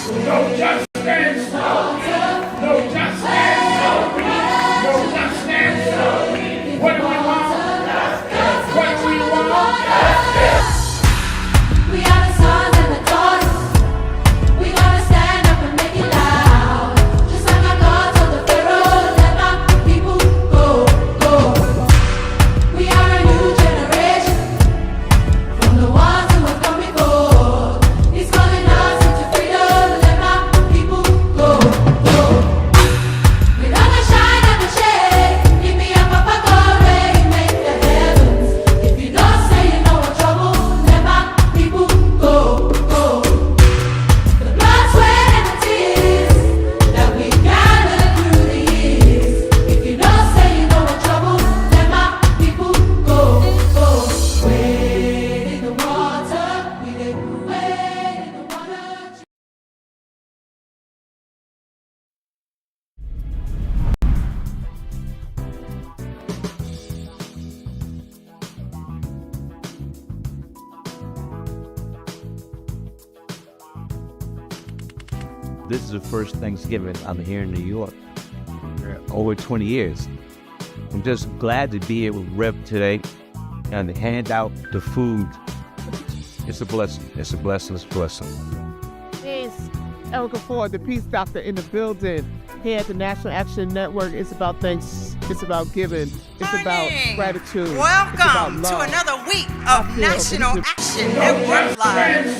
No justice. No justice. No justice. What do we want? What do we want? We are the sons and the daughters. We gotta stand up and make it loud. Just like our God told the Pharaoh, let my people go, go. We are a new generation from the ones who have come before. He's calling us into freedom, let my people go, go. We're gonna shine and we shake. Give me a papa glory, make the heavens. If you don't say you know what trouble, let my people go, go. The blood, sweat, and the tears that we gathered through the years. If you don't say you know what trouble, let my people go, go. Wade in the water, we did wade in the water. This is the first Thanksgiving I'm here in New York. Over 20 years. I'm just glad to be here with Rev today and to hand out the food. It's a blessing. It's a blessing. It's a blessing. It's Erica Ford, the Peace Doctor in the building. Here at the National Action Network, it's about thanks, it's about giving, it's about gratitude. Welcome to another week of National Action Network Live. And in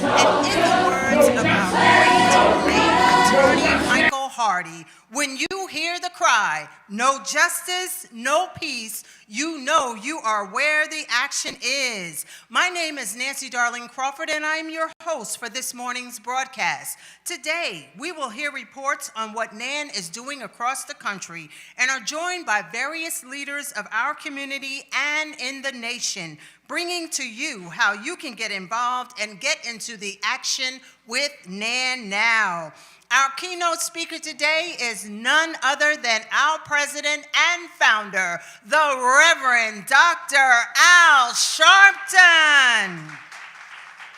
the words of our great late attorney Michael Hardy, when you hear the cry, no justice, no peace, you know you are where the action is. My name is Nancy Darlene Crawford, and I'm your host for this morning's broadcast. Today, we will hear reports on what NAN is doing across the country and are joined by various leaders of our community and in the nation, bringing to you how you can get involved and get into the action with NAN now. Our keynote speaker today is none other than our president and founder, the Reverend Dr. Al Sharpton.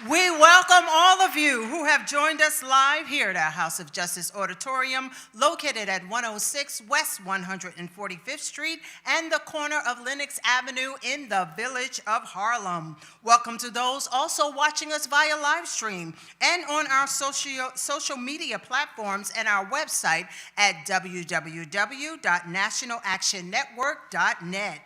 We welcome all of you who have joined us live here at our House of Justice Auditorium, located at 106 West 145th Street and the corner of Lenox Avenue in the village of Harlem. Welcome to those also watching us via live stream and on our social media platforms and our website at www.nationalactionnetwork.net.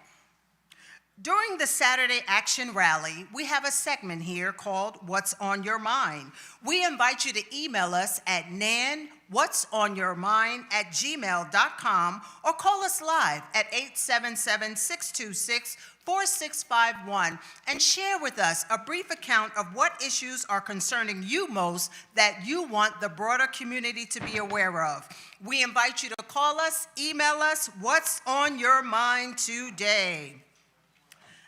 During the Saturday Action Rally, we have a segment here called What's on Your Mind. We invite you to email us at nanwhatsonyourmind@gmail.com or call us live at 877-626-4651 and share with us a brief account of what issues are concerning you most that you want the broader community to be aware of. We invite you to call us, email us, what's on your mind today.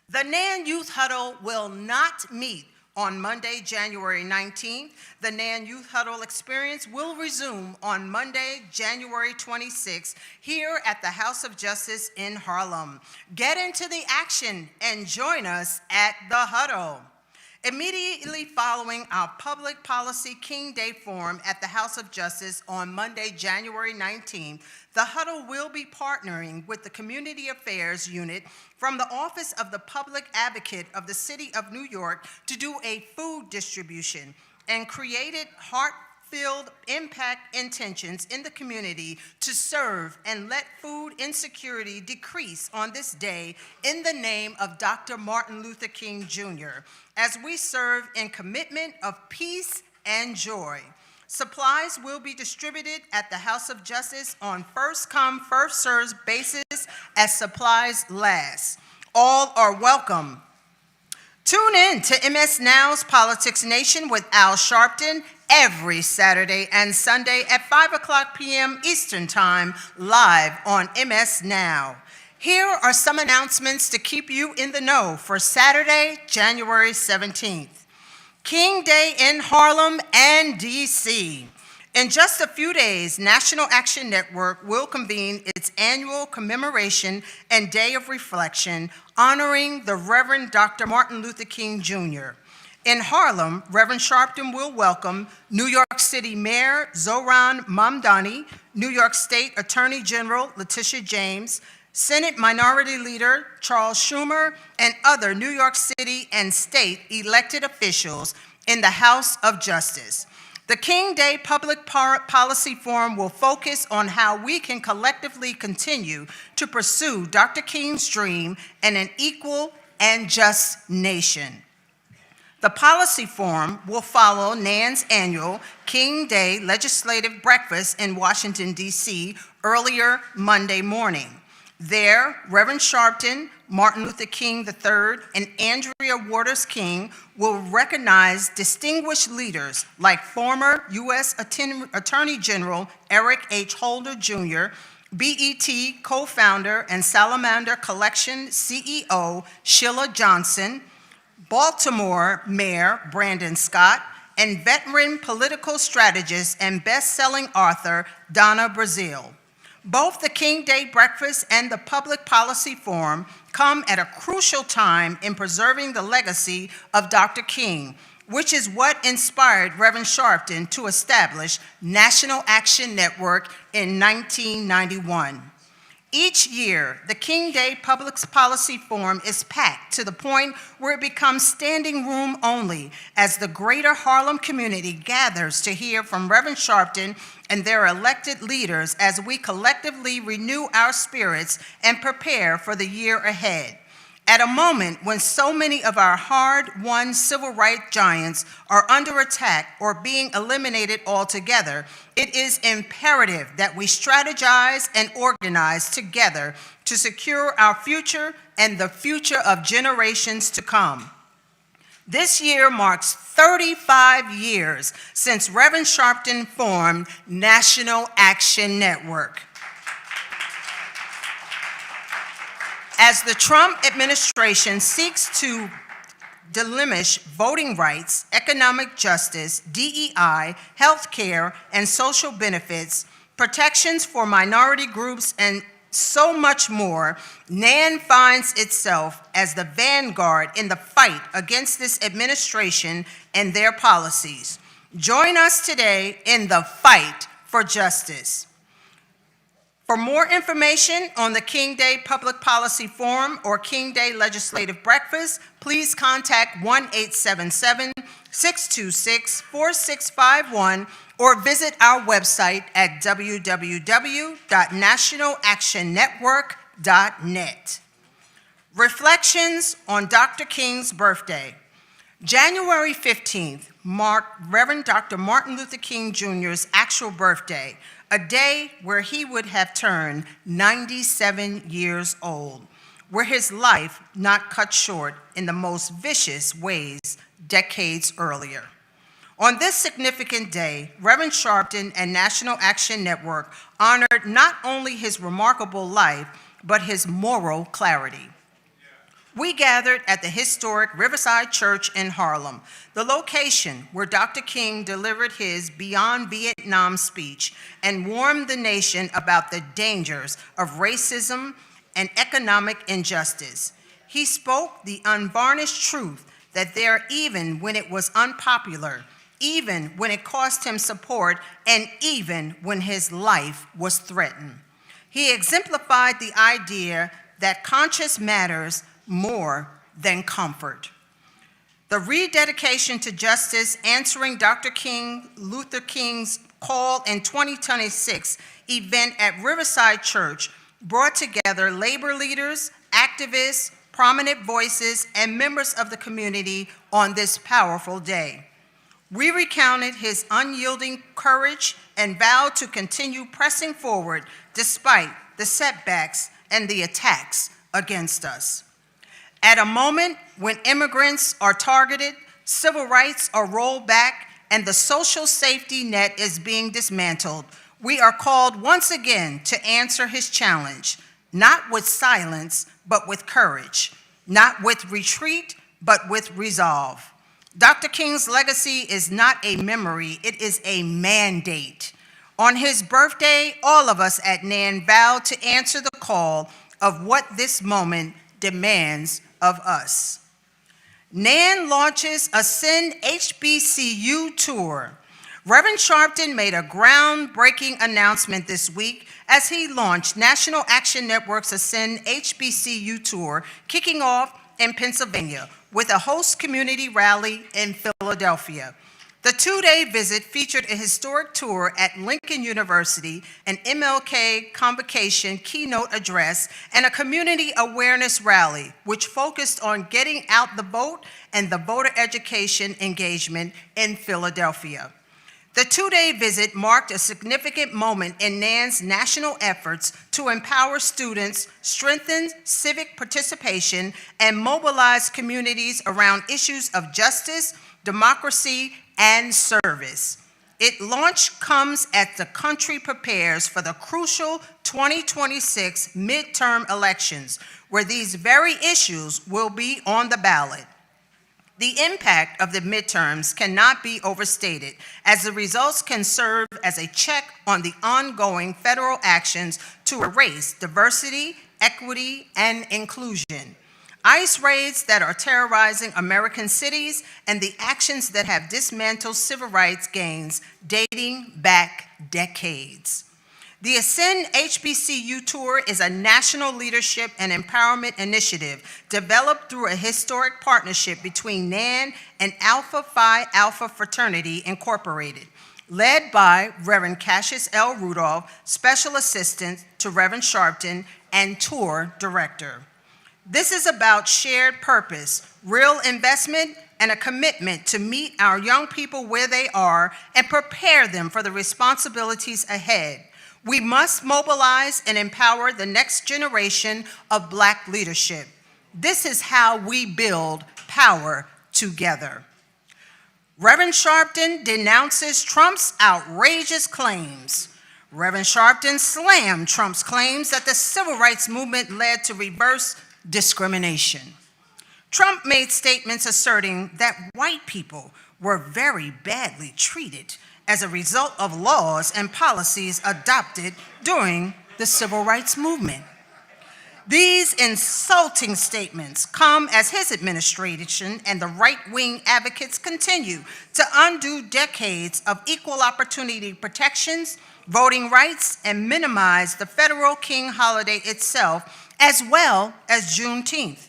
The NAN Youth Huddle will not meet on Monday, January 19th. The NAN Youth Huddle experience will resume on Monday, January 26th, here at the House of Justice in Harlem. Get into the action and join us at the Huddle. Immediately following our Public Policy King Day Forum at the House of Justice on Monday, January 19th, the Huddle will be partnering with the Community Affairs Unit from the Office of the Public Advocate of the City of New York to do a food distribution and created heart-filled impact intentions in the community to serve and let food insecurity decrease on this day in the name of Dr. Martin Luther King Jr., as we serve in commitment of peace and joy. Supplies will be distributed at the House of Justice on first-come, first-served basis as supplies last. All are welcome. Tune in to MS Now's Politics Nation with Al Sharpton every Saturday and Sunday at 5 o'clock p.m. Eastern Time, live on MS Now. Here are some announcements to keep you in the know for Saturday, January 17th. King Day in Harlem and D.C. In just a few days, National Action Network will convene its annual commemoration and day of reflection honoring the Reverend Dr. Martin Luther King Jr. In Harlem, Reverend Sharpton will welcome New York City Mayor Zohran Mamdani, New York State Attorney General Letitia James, Senate Minority Leader Charles Schumer, and other New York City and state elected officials in the House of Justice. The King Day Public Policy Forum will focus on how we can collectively continue to pursue Dr. King's dream and an equal and just nation. The Policy Forum will follow NAN's annual King Day Legislative Breakfast in Washington, D.C. earlier Monday morning. There, Reverend Sharpton, Martin Luther King III, and Andrea Waters King will recognize distinguished leaders like former U.S. Attorney General Eric H. Holder Jr., BET co-founder and Salamander Collection CEO Sheila Johnson, Baltimore Mayor Brandon Scott, and veteran political strategist and best-selling author Donna Brazile. Both the King Day Breakfast and the Public Policy Forum come at a crucial time in preserving the legacy of Dr. King, which is what inspired Reverend Sharpton to establish National Action Network in 1991. Each year, the King Day Public Policy Forum is packed to the point where it becomes standing room only as the greater Harlem community gathers to hear from Reverend Sharpton and their elected leaders as we collectively renew our spirits and prepare for the year ahead. At a moment when so many of our hard-won civil rights giants are under attack or being eliminated altogether, it is imperative that we strategize and organize together to secure our future and the future of generations to come. This year marks 35 years since Reverend Sharpton formed National Action Network. As the Trump administration seeks to diminish voting rights, economic justice, DEI, health care, and social benefits, protections for minority groups, and so much more, NAN finds itself as the vanguard in the fight against this administration and their policies. Join us today in the fight for justice. For more information on the King Day Public Policy Forum or King Day Legislative Breakfast, please contact 1-877-626-4651 or visit our website at www.nationalactionnetwork.net. Reflections on Dr. King's birthday. January 15th marked Reverend Dr. Martin Luther King Jr.'s actual birthday, a day where he would have turned 97 years old, were his life not cut short in the most vicious ways decades earlier. On this significant day, Reverend Sharpton and National Action Network honored not only his remarkable life, but his moral clarity. We gathered at the historic Riverside Church in Harlem, the location where Dr. King delivered his Beyond Vietnam speech and warned the nation about the dangers of racism and economic injustice. He spoke the unvarnished truth that there, even when it was unpopular, even when it cost him support, and even when his life was threatened. He exemplified the idea that conscience matters more than comfort. The rededication to justice, answering Dr. Luther King's call in 2026 event at Riverside Church, brought together labor leaders, activists, prominent voices, and members of the community on this powerful day. We recounted his unyielding courage and vowed to continue pressing forward despite the setbacks and the attacks against us. At a moment when immigrants are targeted, civil rights are rolled back, and the social safety net is being dismantled, we are called once again to answer his challenge, not with silence, but with courage, not with retreat, but with resolve. Dr. King's legacy is not a memory, it is a mandate. On his birthday, all of us at NAN vowed to answer the call of what this moment demands of us. NAN launches Ascend HBCU Tour. Reverend Sharpton made a groundbreaking announcement this week as he launched National Action Network's Ascend HBCU Tour, kicking off in Pennsylvania with a host community rally in Philadelphia. The two-day visit featured a historic tour at Lincoln University, an MLK convocation keynote address, and a community awareness rally, which focused on getting out the vote and the voter education engagement in Philadelphia. The two-day visit marked a significant moment in NAN's national efforts to empower students, strengthen civic participation, and mobilize communities around issues of justice, democracy, and service. Its launch comes as the country prepares for the crucial 2026 midterm elections, where these very issues will be on the ballot. The impact of the midterms cannot be overstated, as the results can serve as a check on the ongoing federal actions to erase diversity, equity, and inclusion. ICE raids that are terrorizing American cities and the actions that have dismantled civil rights gains dating back decades. The Ascend HBCU Tour is a national leadership and empowerment initiative developed through a historic partnership between NAN and Alpha Phi Alpha Fraternity Incorporated, led by Reverend Cassius L. Rudolph, Special Assistant to Reverend Sharpton, and Tour Director. This is about shared purpose, real investment, and a commitment to meet our young people where they are and prepare them for the responsibilities ahead. We must mobilize and empower the next generation of Black leadership. This is how we build power together. Reverend Sharpton denounces Trump's outrageous claims. Reverend Sharpton slammed Trump's claims that the civil rights movement led to reverse discrimination. Trump made statements asserting that white people were very badly treated as a result of laws and policies adopted during the civil rights movement. These insulting statements come as his administration and the right-wing advocates continue to undo decades of equal opportunity protections, voting rights, and minimize the federal King holiday itself, as well as Juneteenth.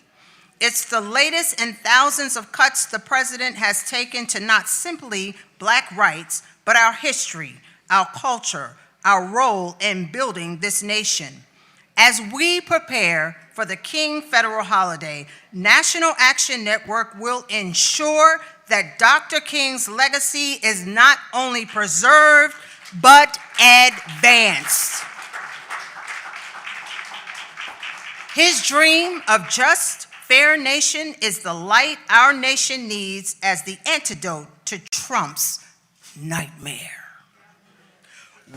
It's the latest in thousands of cuts the president has taken to not simply Black rights, but our history, our culture, our role in building this nation. As we prepare for the King federal holiday, National Action Network will ensure that Dr. King's legacy is not only preserved, but advanced. His dream of just, fair nation is the light our nation needs as the antidote to Trump's nightmare.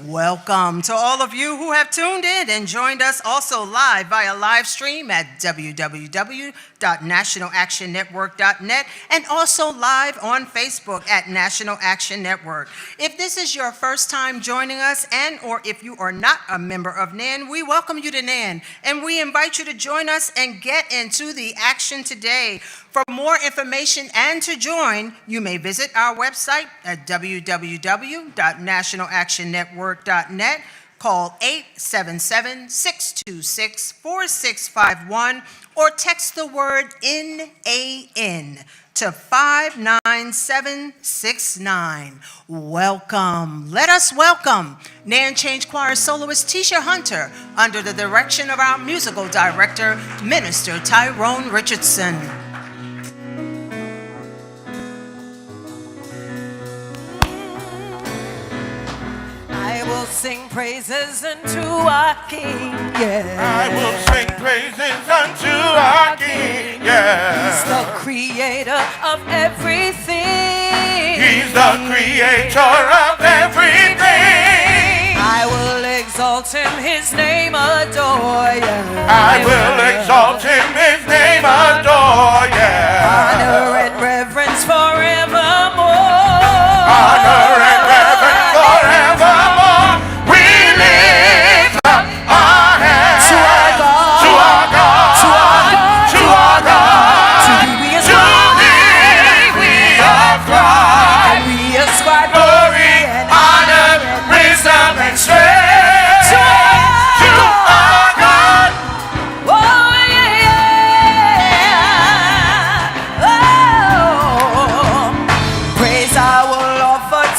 Welcome to all of you who have tuned in and joined us also live via live stream at www.nationalactionnetwork.net and also live on Facebook at National Action Network. If this is your first time joining us and or if you are not a member of NAN, we welcome you to NAN and we invite you to join us and get into the action today. For more information and to join, you may visit our website at www.nationalactionnetwork.net, call 877-626-4651, or text the word NAN to 59769. Welcome. Let us welcome NAN Change Choir soloist Tisha Hunter under the direction of our musical director, Minister Tyrone Richardson. I will sing praises unto our King, yeah. I will sing praises unto our King, yeah. He's the creator of everything. He's the creator of everything. I will exalt him, his name adore, yeah. I will exalt him, his name adore, yeah. Honor and reverence forevermore. Honor and reverence forevermore. We lift up our hands To our God, to our God, to our God, to our God, to thee we to thee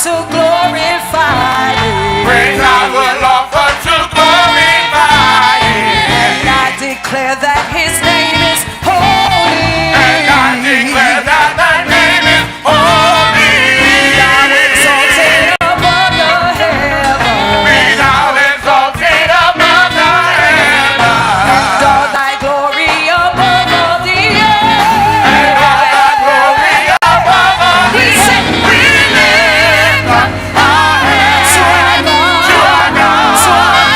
to glorify Him. Praise I will offer to glorify Him. And I declare that His name is holy. And I declare that thy name is holy. Be thou exalted above the heavens. Be thou exalted above the heavens. And all thy glory above all the earth. And all thy glory above all the We sing, we lift up our hands to our God, to our God, to our God,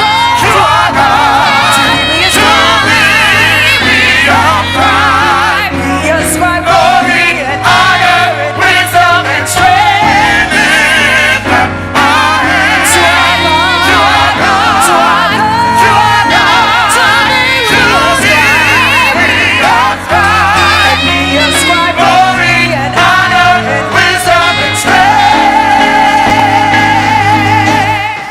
to our God. to Him is To thee we ascribe we ascribe glory and honor and wisdom and strength. We lift up our hands to our God, to our God, to our God, to our God. to Thee To thee we ascribe we ascribe glory and honor and wisdom and strength.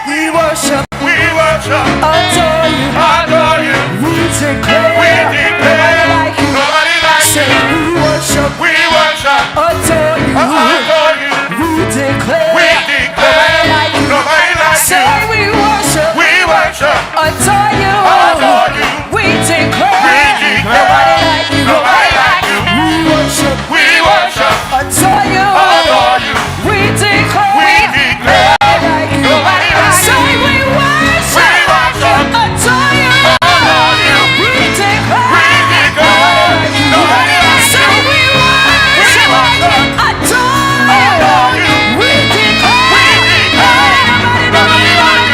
we worship, We worship, adore you, adore you. we declare, We declare nobody like you. nobody like Say you. we worship, We worship, adore you, adore you. we declare, We nobody declare like you. nobody like Say you. we worship, We worship, adore you, adore you. we declare, We declare nobody like you, nobody like you. we worship, We worship, adore you, adore you. we declare, We declare like you. nobody like Say you. we worship, We worship, adore you, adore you. we declare, We declare nobody like Say you. we worship, adore you, we declare, nobody like you,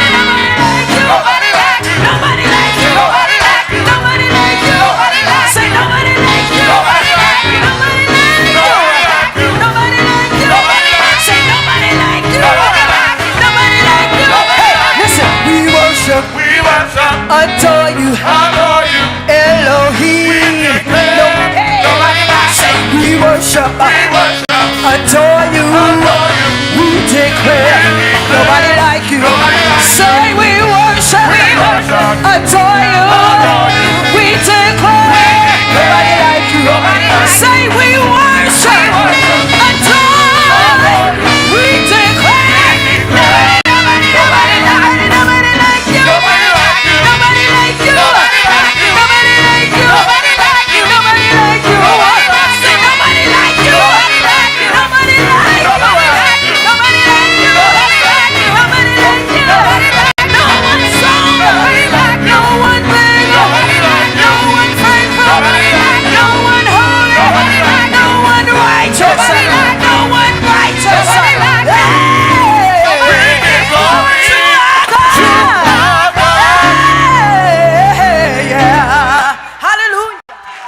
Nobody like you. nobody like you, Nobody like you. nobody like you, Nobody like say you. nobody like you, Nobody like you. nobody like you, Nobody like you. nobody like you, Nobody like say nobody like you, Nobody like you. nobody like you. Nobody Hey, like you. listen, we worship, We worship, adore you, adore you. Elohim. We declare nobody like you. We worship, We worship, adore you, adore you. we declare, nobody like you. Say we worship, adore you, we declare, nobody like you. Say we worship, adore, we declare, nobody like you, nobody like you, nobody like you, nobody like you, nobody like you, nobody like you, nobody like you, say nobody like you, nobody like you, nobody like you, nobody like you, nobody like you, nobody like you, nobody like you, nobody like you, no one strong, nobody like you, no one big, nobody like you, no one faithful, nobody like you, no one holy, nobody like you, no one righteous, nobody like you, no one righteous, nobody like you. Bring it glory to our God. Yeah. Hallelujah.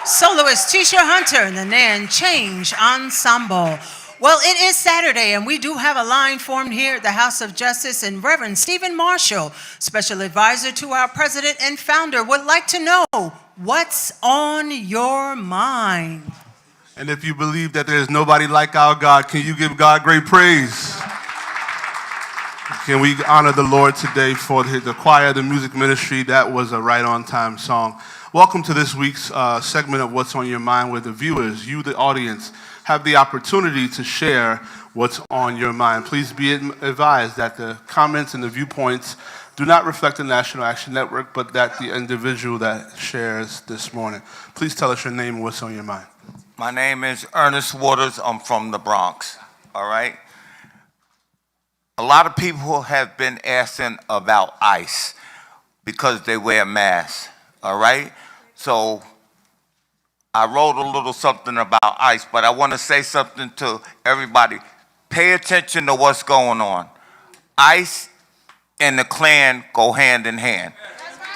Soloist Tisha Hunter and the Nan Change Ensemble. Well, it is Saturday, and we do have a line formed here at the House of Justice, and Reverend Stephen Marshall, special advisor to our president and founder, would like to know what's on your mind. And if you believe that there's nobody like our God, can you give God great praise? Can we honor the Lord today for the choir, the music ministry? That was a right-on-time song. Welcome to this week's segment of What's on Your Mind, where the viewers, you, the audience, have the opportunity to share what's on your mind. Please be advised that the comments and the viewpoints do not reflect the National Action Network, but that the individual that shares this morning. Please tell us your name and what's on your mind. My name is Ernest Waters. I'm from the Bronx, all right? A lot of people have been asking about ICE because they wear masks, all right? So I wrote a little something about ICE, but I want to say something to everybody. Pay attention to what's going on. ICE and the Klan go hand in hand,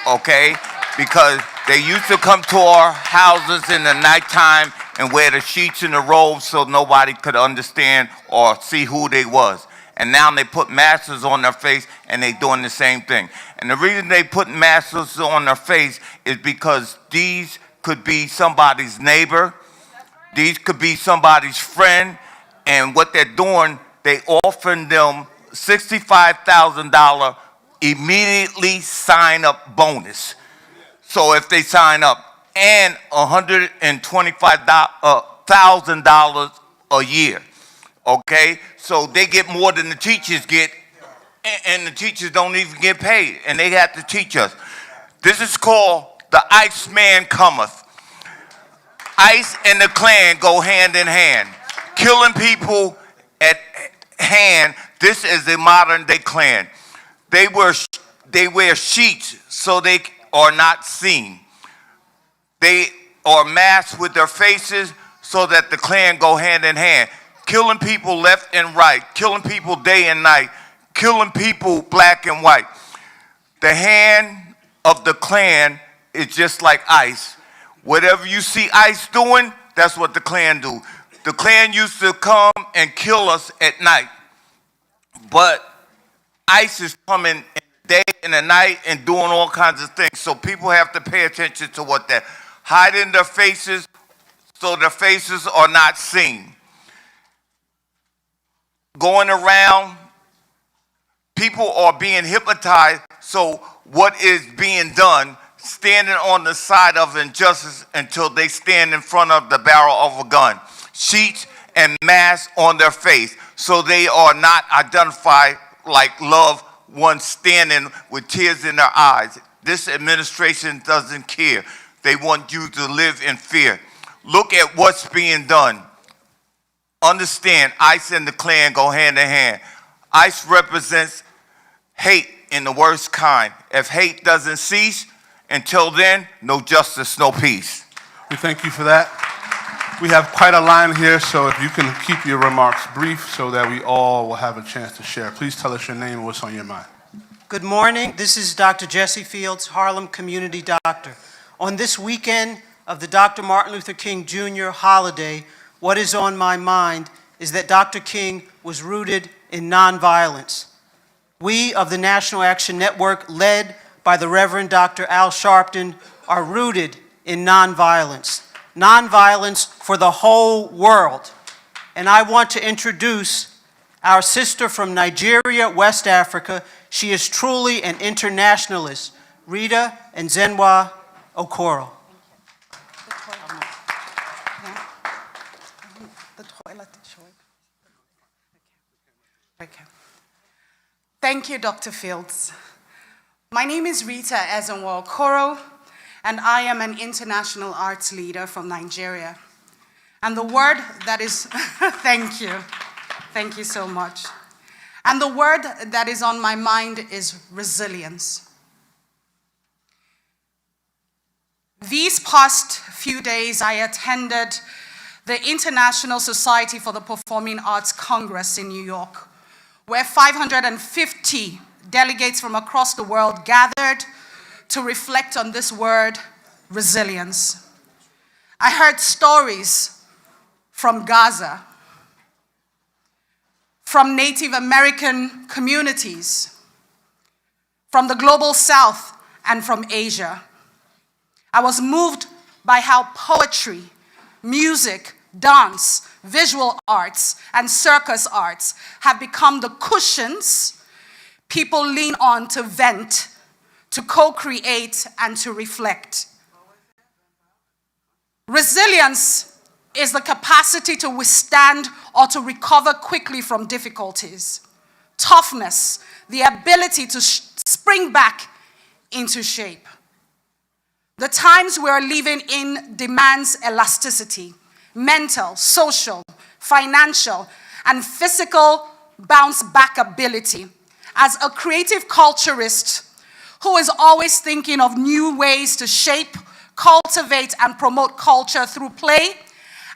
okay? Because they used to come to our houses in the nighttime and wear the sheets and the robes so nobody could understand or see who they was. And now they put masks on their face and they doing the same thing. And the reason they put masks on their face is because these could be somebody's neighbor. These could be somebody's friend. And what they're doing, they offering them $65,000 immediately sign up bonus. So if they sign up, and $125,000 a year. okay? So they get more than the teachers get, and the teachers don't even get paid, and they have to teach us. This is called the Iceman Cometh. ICE and the Klan go hand in hand. Killing people at hand, this is the modern day Klan. They wear sheets so they are not seen. They are masked with their faces so that the Klan go hand in hand. Killing people left and right, killing people day and night, killing people black and white. The hand of the Klan is just like ICE. Whatever you see ICE doing, that's what the Klan do. The Klan used to come and kill us at night. But ICE is coming in the day and the night and doing all kinds of things. So people have to pay attention to what they're hiding their faces so their faces are not seen. Going around, people are being hypnotized, so what is being done, standing on the side of injustice until they stand in front of the barrel of a gun. Sheets and masks on their face, so they are not identified like loved ones standing with tears in their eyes. This administration doesn't care. They want you to live in fear. Look at what's being done. Understand, ICE and the Klan go hand in hand. ICE represents hate in the worst kind. If hate doesn't cease, until then, no justice, no peace. We thank you for that. We have quite a line here, so if you can keep your remarks brief so that we all will have a chance to share. Please tell us your name and what's on your mind. Good morning. This is Dr. Jesse Fields, Harlem Community Doctor. On this weekend of the Dr. Martin Luther King Jr. holiday, what is on my mind is that Dr. King was rooted in nonviolence. We of the National Action Network, led by the Reverend Dr. Al Sharpton, are rooted in nonviolence. Nonviolence for the whole world. And I want to introduce our sister from Nigeria, West Africa. She is truly an internationalist, Rita Nzenwa Okoro. Thank you, Dr. Fields. My name is Rita Ezenwa Okoro, and I am an international arts leader from Nigeria. And the word that is, thank you so much. And the word that is on my mind is resilience. These past few days, I attended the International Society for the Performing Arts Congress in New York, where 550 delegates from across the world gathered to reflect on this word, resilience. I heard stories from Gaza, from Native American communities, from the global South, and from Asia. I was moved by how poetry, music, dance, visual arts, and circus arts have become the cushions people lean on to vent, to co-create, and to reflect. Resilience is the capacity to withstand or to recover quickly from difficulties. Toughness, the ability to spring back into shape. The times we are living in demands elasticity, mental, social, financial, and physical bounce-back ability. As a creative culturist who is always thinking of new ways to shape, cultivate, and promote culture through play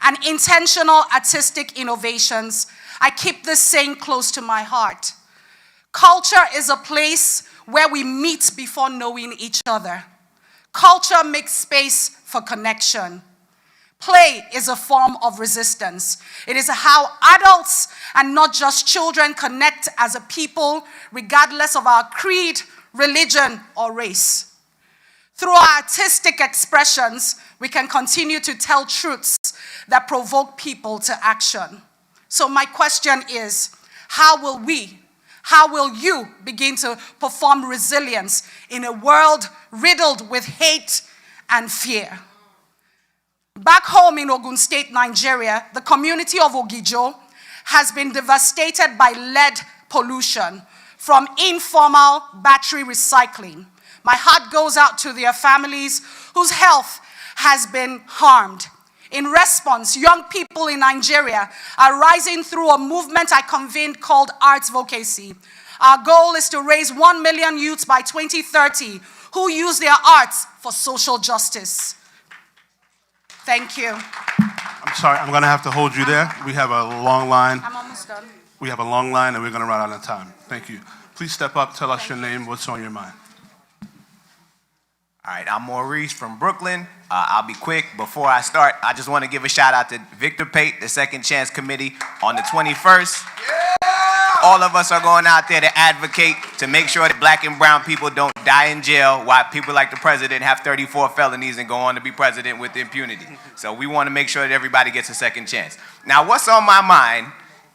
and intentional artistic innovations, I keep this saying close to my heart. Culture is a place where we meet before knowing each other. Culture makes space for connection. Play is a form of resistance. It is how adults and not just children connect as a people, regardless of our creed, religion, or race. Through our artistic expressions, we can continue to tell truths that provoke people to action. So my question is, how will you begin to perform resilience in a world riddled with hate and fear? Back home in Ogun State, Nigeria, the community of Ogijo has been devastated by lead pollution from informal battery recycling. My heart goes out to their families whose health has been harmed. In response, young people in Nigeria are rising through a movement I convened called Arts Vocacy. Our goal is to raise 1 million youths by 2030 who use their arts for social justice. Thank you. I'm sorry, I'm going to have to hold you there. We have a long line. I'm almost done. We have a long line, and we're going to run out of time. Thank you. Please step up, tell us your name, what's on your mind. All right, I'm Maurice from Brooklyn. I'll be quick. Before I start, I just want to give a shout out to Victor Pate, the Second Chance Committee, on the 21st. All of us are going out there to advocate to make sure that black and brown people don't die in jail while people like the president have 34 felonies and go on to be president with impunity. So we want to make sure that everybody gets a second chance. Now, what's on my mind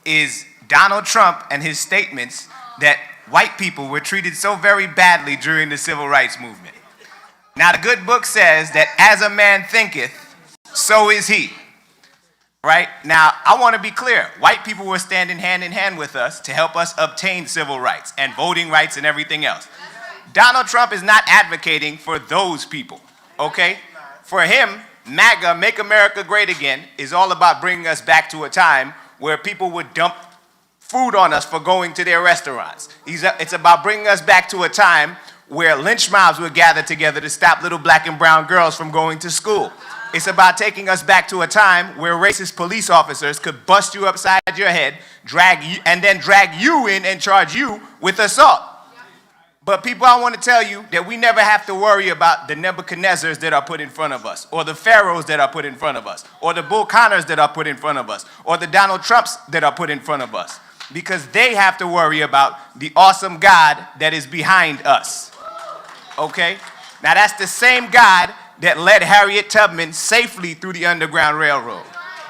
is Donald Trump and his statements that white people were treated so very badly during the civil rights movement. Now, the good book says that as a man thinketh, so is he. Right? Now, I want to be clear. White people were standing hand in hand with us to help us obtain civil rights and voting rights and everything else. Donald Trump is not advocating for those people, okay? For him, MAGA, Make America Great Again, is all about bringing us back to a time where people would dump food on us for going to their restaurants. It's about bringing us back to a time where lynch mobs would gather together to stop little black and brown girls from going to school. It's about taking us back to a time where racist police officers could bust you upside your head, drag you in and charge you with assault. But people, I want to tell you that we never have to worry about the Nebuchadnezzars that are put in front of us, or the Pharaohs that are put in front of us, or the Bull Connors that are put in front of us, or the Donald Trumps that are put in front of us, because they have to worry about the awesome God that is behind us. Okay? Now that's the same God that led Harriet Tubman safely through the Underground Railroad.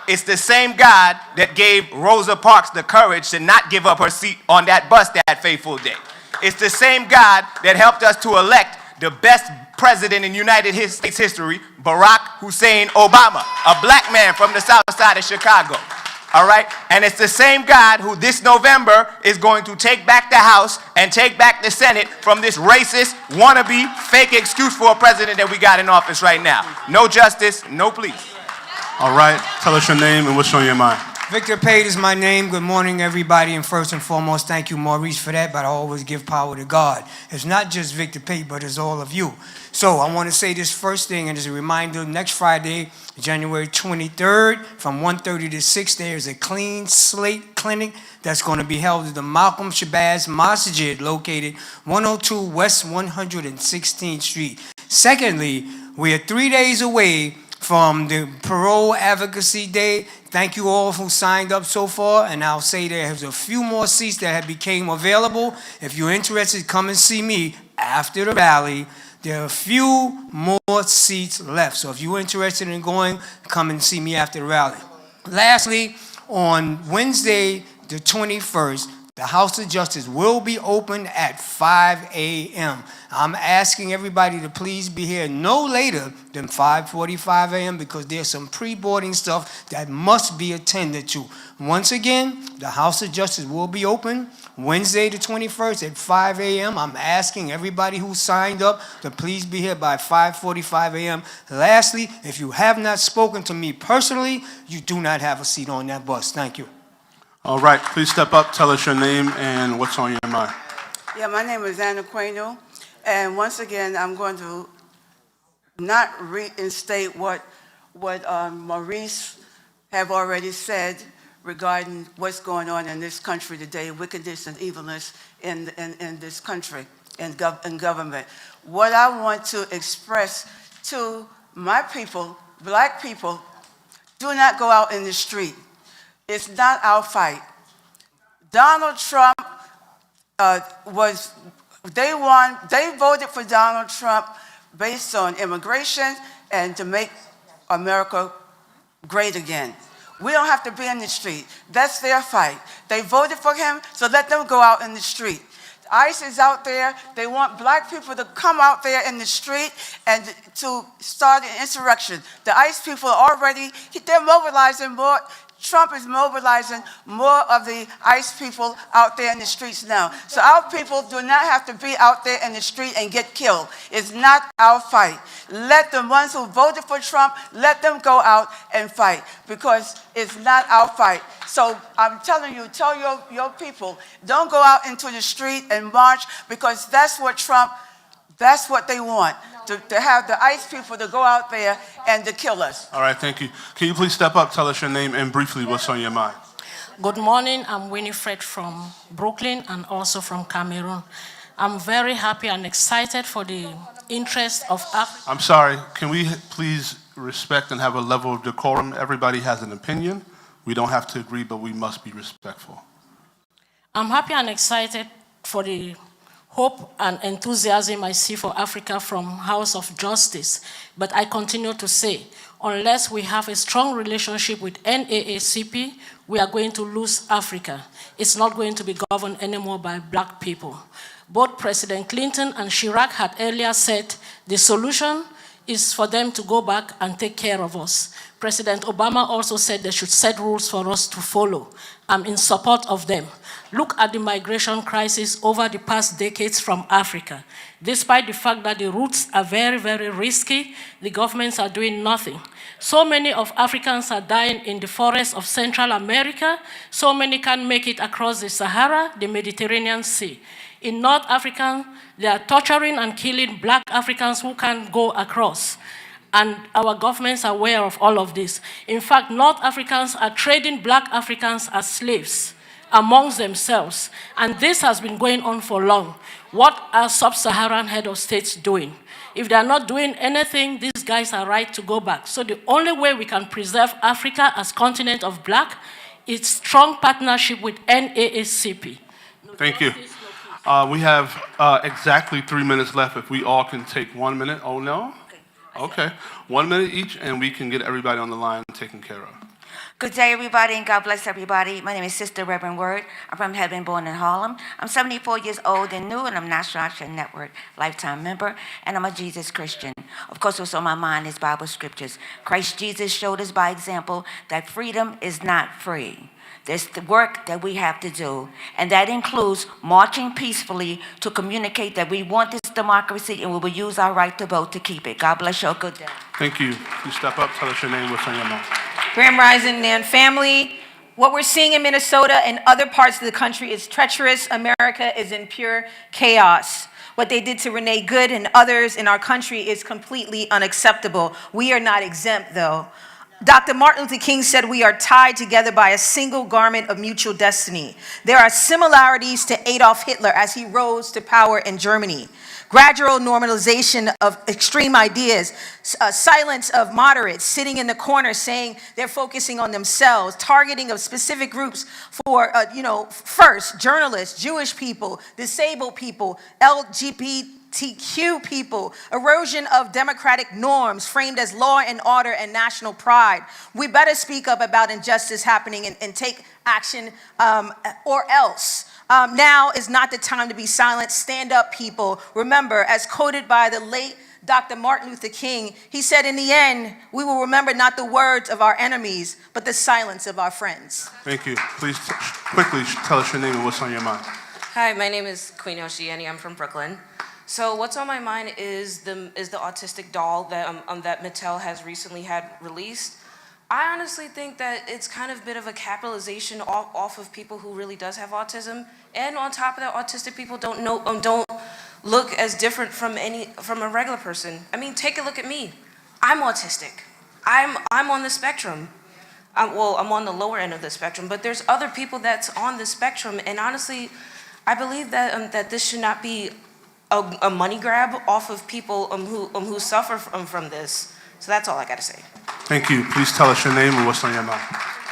It's the same God that gave Rosa Parks the courage to not give up her seat on that bus that fateful day. It's the same God that helped us to elect the best president in United States history, Barack Hussein Obama, a black man from the south side of Chicago. All right? And it's the same God who this November is going to take back the House and take back the Senate from this racist, wannabe, fake excuse for a president that we got in office right now. No justice, no peace. All right, tell us your name and what's on your mind. Victor Pate is my name. Good morning, everybody. And first and foremost, thank you, Maurice, for that. But I always give power to God. It's not just Victor Pate, but it's all of you. So I want to say this first thing, and as a reminder, next Friday, January 23rd, from 1:30 to 6, there's a clean slate clinic that's going to be held at the Malcolm Shabazz Masjid, located 102 West 116th Street. Secondly, we are 3 days away from the Parole Advocacy Day. Thank you all who signed up so far, and I'll say there's a few more seats that have became available. If you're interested, come and see me after the rally. There are a few more seats left, so if you're interested in going, come and see me after the rally. Lastly, on Wednesday, the 21st, the House of Justice will be open at 5 a.m. I'm asking everybody to please be here no later than 5:45 a.m. because there's some pre-boarding stuff that must be attended to. Once again, the House of Justice will be open Wednesday the 21st at 5 a.m. I'm asking everybody who signed up to please be here by 5:45 a.m. Lastly, if you have not spoken to me personally, you do not have a seat on that bus. Thank you. All right, please step up, tell us your name and what's on your mind. Yeah, my name is Anna Queno, and once again, I'm going to not reinstate what Maurice have already said regarding what's going on in this country today, wickedness and evilness in this country and government. What I want to express to my people, black people, do not go out in the street. It's not our fight. Donald Trump they voted for Donald Trump based on immigration and to make America great again. We don't have to be in the street. That's their fight. They voted for him, so let them go out in the street. ICE is out there. They want black people to come out there in the street and to start an insurrection. The ICE people are already, they're mobilizing more Trump is mobilizing more of the ICE people out there in the streets now. So our people do not have to be out there in the street and get killed. It's not our fight. Let the ones who voted for Trump, let them go out and fight, because it's not our fight. So I'm telling you, tell your people, don't go out into the street and march, because that's what they want, to have the ICE people to go out there and to kill us. All right, thank you. Can you please step up, tell us your name, and briefly what's on your mind? Good morning. I'm Winifred from Brooklyn and also from Cameroon. I'm very happy and excited for the interest of Africa. I'm sorry, can we please respect and have a level of decorum? Everybody has an opinion. We don't have to agree, but we must be respectful. I'm happy and excited for the hope and enthusiasm I see for Africa from House of Justice. But I continue to say, unless we have a strong relationship with NAACP, we are going to lose Africa. It's not going to be governed anymore by black people. Both President Clinton and Chirac had earlier said the solution is for them to go back and take care of us. President Obama also said they should set rules for us to follow. I'm in support of them. Look at the migration crisis over the past decades from Africa. Despite the fact that the routes are very, very risky, the governments are doing nothing. So many of Africans are dying in the forests of Central America. So many can't make it across the Sahara, the Mediterranean Sea. In North Africa, they are torturing and killing black Africans who can't go across. And our governments are aware of all of this. In fact, North Africans are trading black Africans as slaves amongst themselves. And this has been going on for long. What are sub-Saharan head of states doing? If they're not doing anything, these guys are right to go back. So the only way we can preserve Africa as continent of black is strong partnership with NAACP. Thank you. We have exactly 3 minutes left. If we all can take 1 minute. Oh, no? Okay. 1 minute each, and we can get everybody on the line taken care of. Good day, everybody, and God bless everybody. My name is Sister Reverend Word. I'm from Heaven, born in Harlem. I'm 74 years old and new, and I'm National Action Network lifetime member, and I'm a Jesus Christian. Of course, what's on my mind is Bible scriptures. Christ Jesus showed us by example that freedom is not free. There's the work that we have to do, and that includes marching peacefully to communicate that we want this democracy and we will use our right to vote to keep it. God bless you. Good day. Thank you. Please step up, tell us your name, what's on your mind. Grand Rising and family. What we're seeing in Minnesota and other parts of the country is treacherous. America is in pure chaos. What they did to Renee Good and others in our country is completely unacceptable. We are not exempt, though. Dr. Martin Luther King said we are tied together by a single garment of mutual destiny. There are similarities to Adolf Hitler as he rose to power in Germany. Gradual normalization of extreme ideas, silence of moderates sitting in the corner saying they're focusing on themselves, targeting of specific groups for, first, journalists, Jewish people, disabled people, LGBTQ people, erosion of democratic norms framed as law and order and national pride. We better speak up about injustice happening and take action or else. Now is not the time to be silent. Stand up, people. Remember, as quoted by the late Dr. Martin Luther King, he said, in the end, we will remember not the words of our enemies, but the silence of our friends. Thank you. Please quickly tell us your name and what's on your mind. Hi, my name is Queen Oshiani. I'm from Brooklyn. So what's on my mind is the autistic doll that that Mattel has recently had released. I honestly think that it's kind of a bit of a capitalization off of people who really does have autism, and on top of that, autistic people don't look as different from a regular person. I mean, take a look at me. I'm autistic. I'm on the spectrum. I'm on the lower end of the spectrum, but there's other people that's on the spectrum, and honestly, I believe that that this should not be a money grab off of people who suffer from this. So that's all I got to say. Thank you. Please tell us your name and what's on your mind.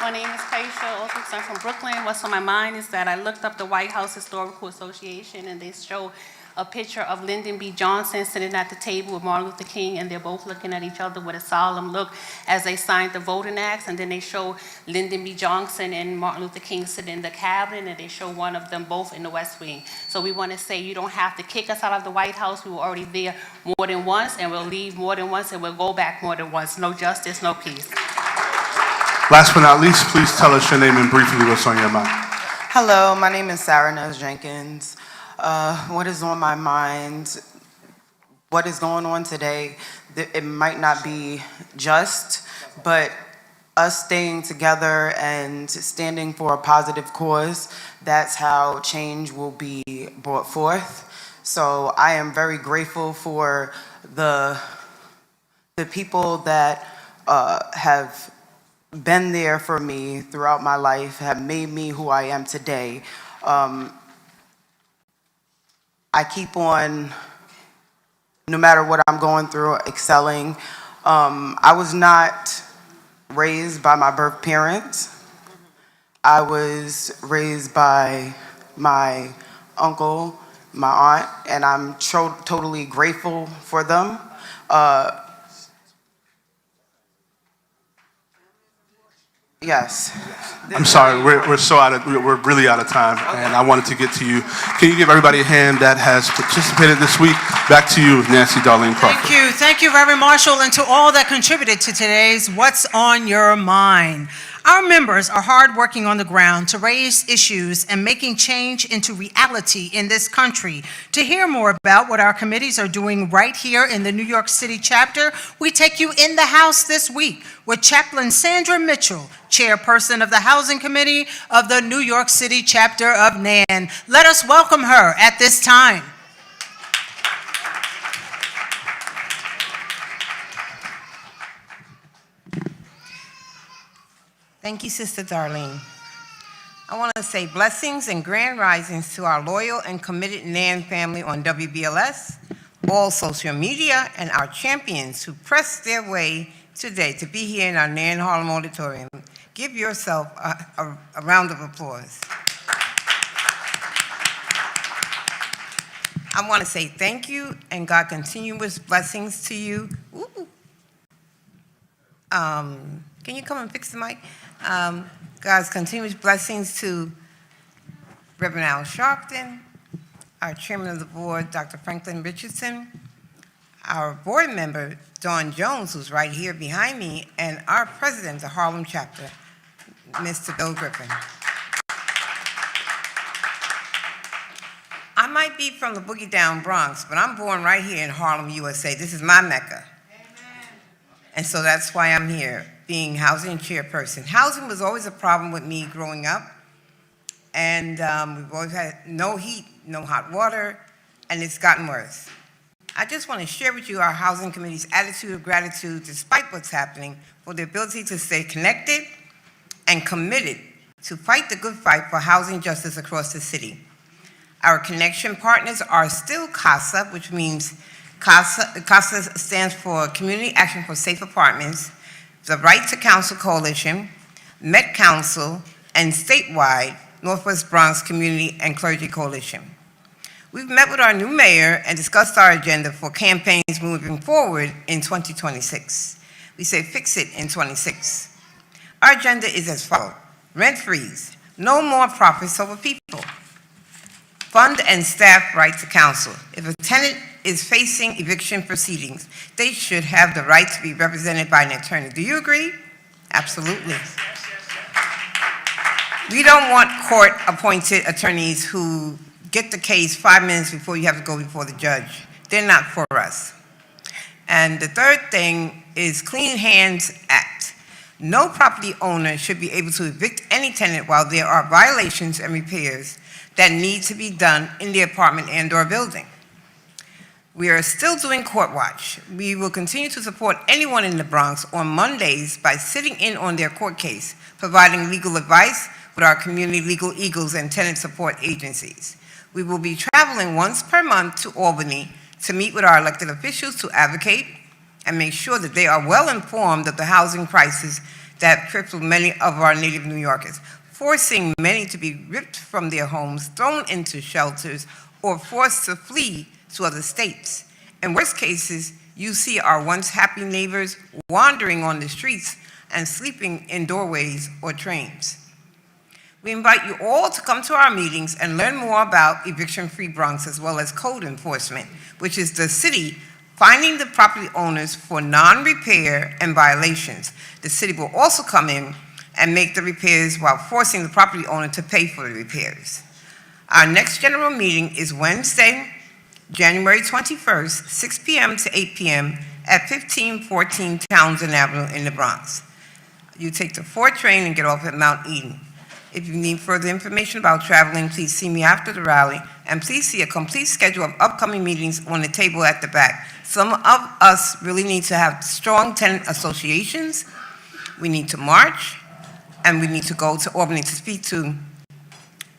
My name is Kaisha, also I'm from Brooklyn. What's on my mind is that I looked up the White House Historical Association, and they show a picture of Lyndon B. Johnson sitting at the table with Martin Luther King, and they're both looking at each other with a solemn look as they signed the Voting Acts. And then they show Lyndon B. Johnson and Martin Luther King sitting in the cabinet, and they show one of them both in the West Wing. So we want to say you don't have to kick us out of the White House. We were already there more than once, and we'll leave more than once, and we'll go back more than once. No justice, no peace. Last but not least, please tell us your name and briefly what's on your mind. Hello, my name is Sarah Nez Jenkins. What is on my mind? What is going on today? It might not be just, but us staying together and standing for a positive cause, that's how change will be brought forth. So I am very grateful for the people that have been there for me throughout my life, have made me who I am today. I keep on, no matter what I'm going through, excelling. I was not raised by my birth parents. I was raised by my uncle, my aunt, and I'm totally grateful for them. Yes. I'm sorry, we're really out of time, and I wanted to get to you. Can you give everybody a hand that has participated this week? Back to you, Nancy Darlene Crawford. Thank you, Reverend Marshall, and to all that contributed to today's What's on Your Mind. Our members are hard working on the ground to raise issues and making change into reality in this country. To hear more about what our committees are doing right here in the New York City chapter, we take you in the house this week with Chaplain Sandra Mitchell, chairperson of the Housing Committee of the New York City chapter of NAN. Let us welcome her at this time. Thank you, Sister Darlene. I want to say blessings and grand risings to our loyal and committed NAN family on WBLS, all social media, and our champions who pressed their way today to be here in our NAN Harlem Auditorium. Give yourself a round of applause. I want to say thank you and God continuous blessings to you. Ooh. Can you come and fix the mic? God's continuous blessings to Reverend Al Sharpton, our chairman of the board, Dr. Franklin Richardson, our board member, Dawn Jones, who's right here behind me, and our president of the Harlem chapter, Mr. Bill Griffin. I might be from the boogie down Bronx, but I'm born right here in Harlem, USA. This is my Mecca. And so that's why I'm here, being housing chairperson. Housing was always a problem with me growing up. And we've always had no heat, no hot water, and it's gotten worse. I just want to share with you our housing committee's attitude of gratitude, despite what's happening, for the ability to stay connected and committed to fight the good fight for housing justice across the city. Our connection partners are still CASA, which means CASA stands for Community Action for Safe Apartments, the Right to Counsel Coalition, Met Council, and statewide Northwest Bronx Community and Clergy Coalition. We've met with our new mayor and discussed our agenda for campaigns moving forward in 2026. We say fix it in 26. Our agenda is as follows: rent freeze, no more profits over people. Fund and staff right to counsel. If a tenant is facing eviction proceedings, they should have the right to be represented by an attorney. Do you agree? Absolutely. We don't want court-appointed attorneys who get the case 5 minutes before you have to go before the judge. They're not for us. And the third thing is Clean Hands Act. No property owner should be able to evict any tenant while there are violations and repairs that need to be done in the apartment and/or building. We are still doing Court Watch. We will continue to support anyone in the Bronx on Mondays by sitting in on their court case, providing legal advice with our community legal eagles and tenant support agencies. We will be traveling once per month to Albany to meet with our elected officials to advocate and make sure that they are well informed of the housing crisis that have crippled many of our native New Yorkers, forcing many to be ripped from their homes, thrown into shelters, or forced to flee to other states. In worst cases, you see our once happy neighbors wandering on the streets and sleeping in doorways or trains. We invite you all to come to our meetings and learn more about Eviction-Free Bronx, as well as code enforcement, which is the city finding the property owners for non-repair and violations. The city will also come in and make the repairs while forcing the property owner to pay for the repairs. Our next general meeting is Wednesday, January 21st, 6 p.m. to 8 p.m. at 1514 Townsend Avenue in the Bronx. You take the 4 train and get off at Mount Eden. If you need further information about traveling, please see me after the rally, and please see a complete schedule of upcoming meetings on the table at the back. Some of us really need to have strong tenant associations. We need to march, and we need to go to Albany to speak to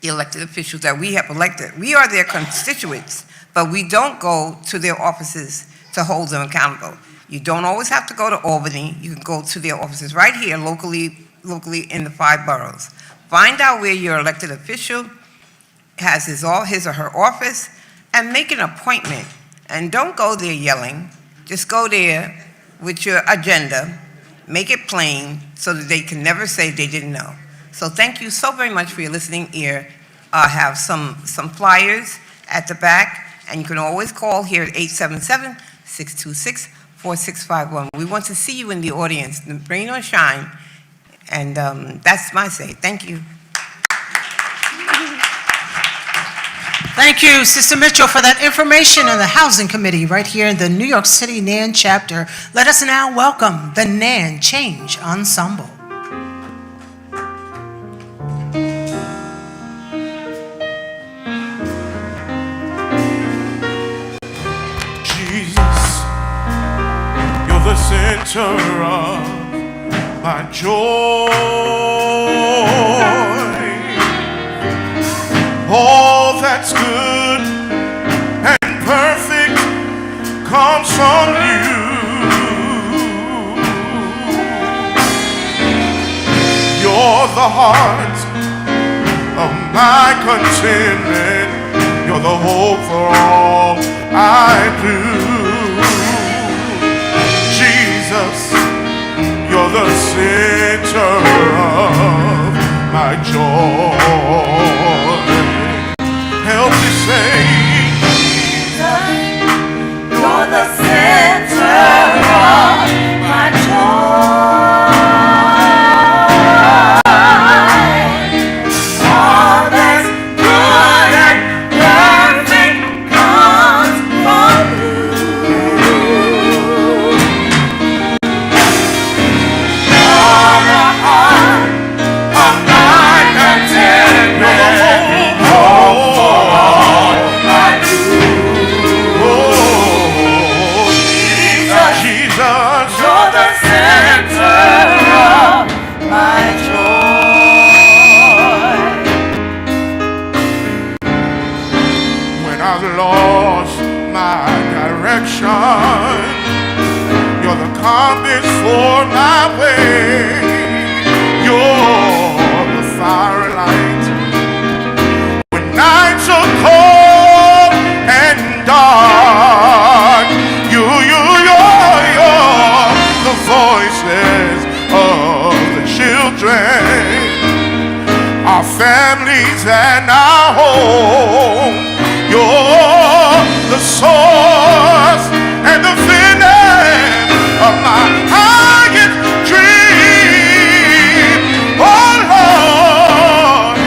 the elected officials that we have elected. We are their constituents, but we don't go to their offices to hold them accountable. You don't always have to go to Albany. You can go to their offices right here locally in the 5 boroughs. Find out where your elected official has his or her office and make an appointment. And don't go there yelling. Just go there with your agenda. Make it plain so that they can never say they didn't know. So thank you so very much for your listening ear. I have some flyers at the back, and you can always call here at 877-626-4651. We want to see you in the audience, rain or shine, and that's my say. Thank you. Thank you, Sister Mitchell, for that information on the Housing Committee right here in the New York City NAN chapter. Let us now welcome the NAN Change Ensemble. Jesus, you're the center of my joy. All that's good and perfect comes from you. You're the heart of my contentment. You're the hope for all I do. Jesus, you're the center of my joy. Help me say, You're the center of my joy. All that's good and perfect comes from you. You're the heart of my contentment. Lost my direction, you're the compass for my way. You're the firelight when nights are cold and dark. You're the voices of the children, our families and our home. You're the source and the finish of my highest dream. Oh Lord,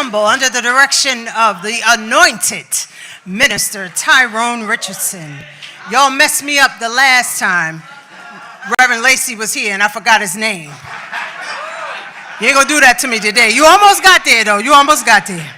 ensemble under the direction of the anointed minister Tyrone Richardson. Y'all messed me up the last time Reverend Lacey was here and I forgot his name. You ain't gonna do that to me today. You almost got there though, you almost got there.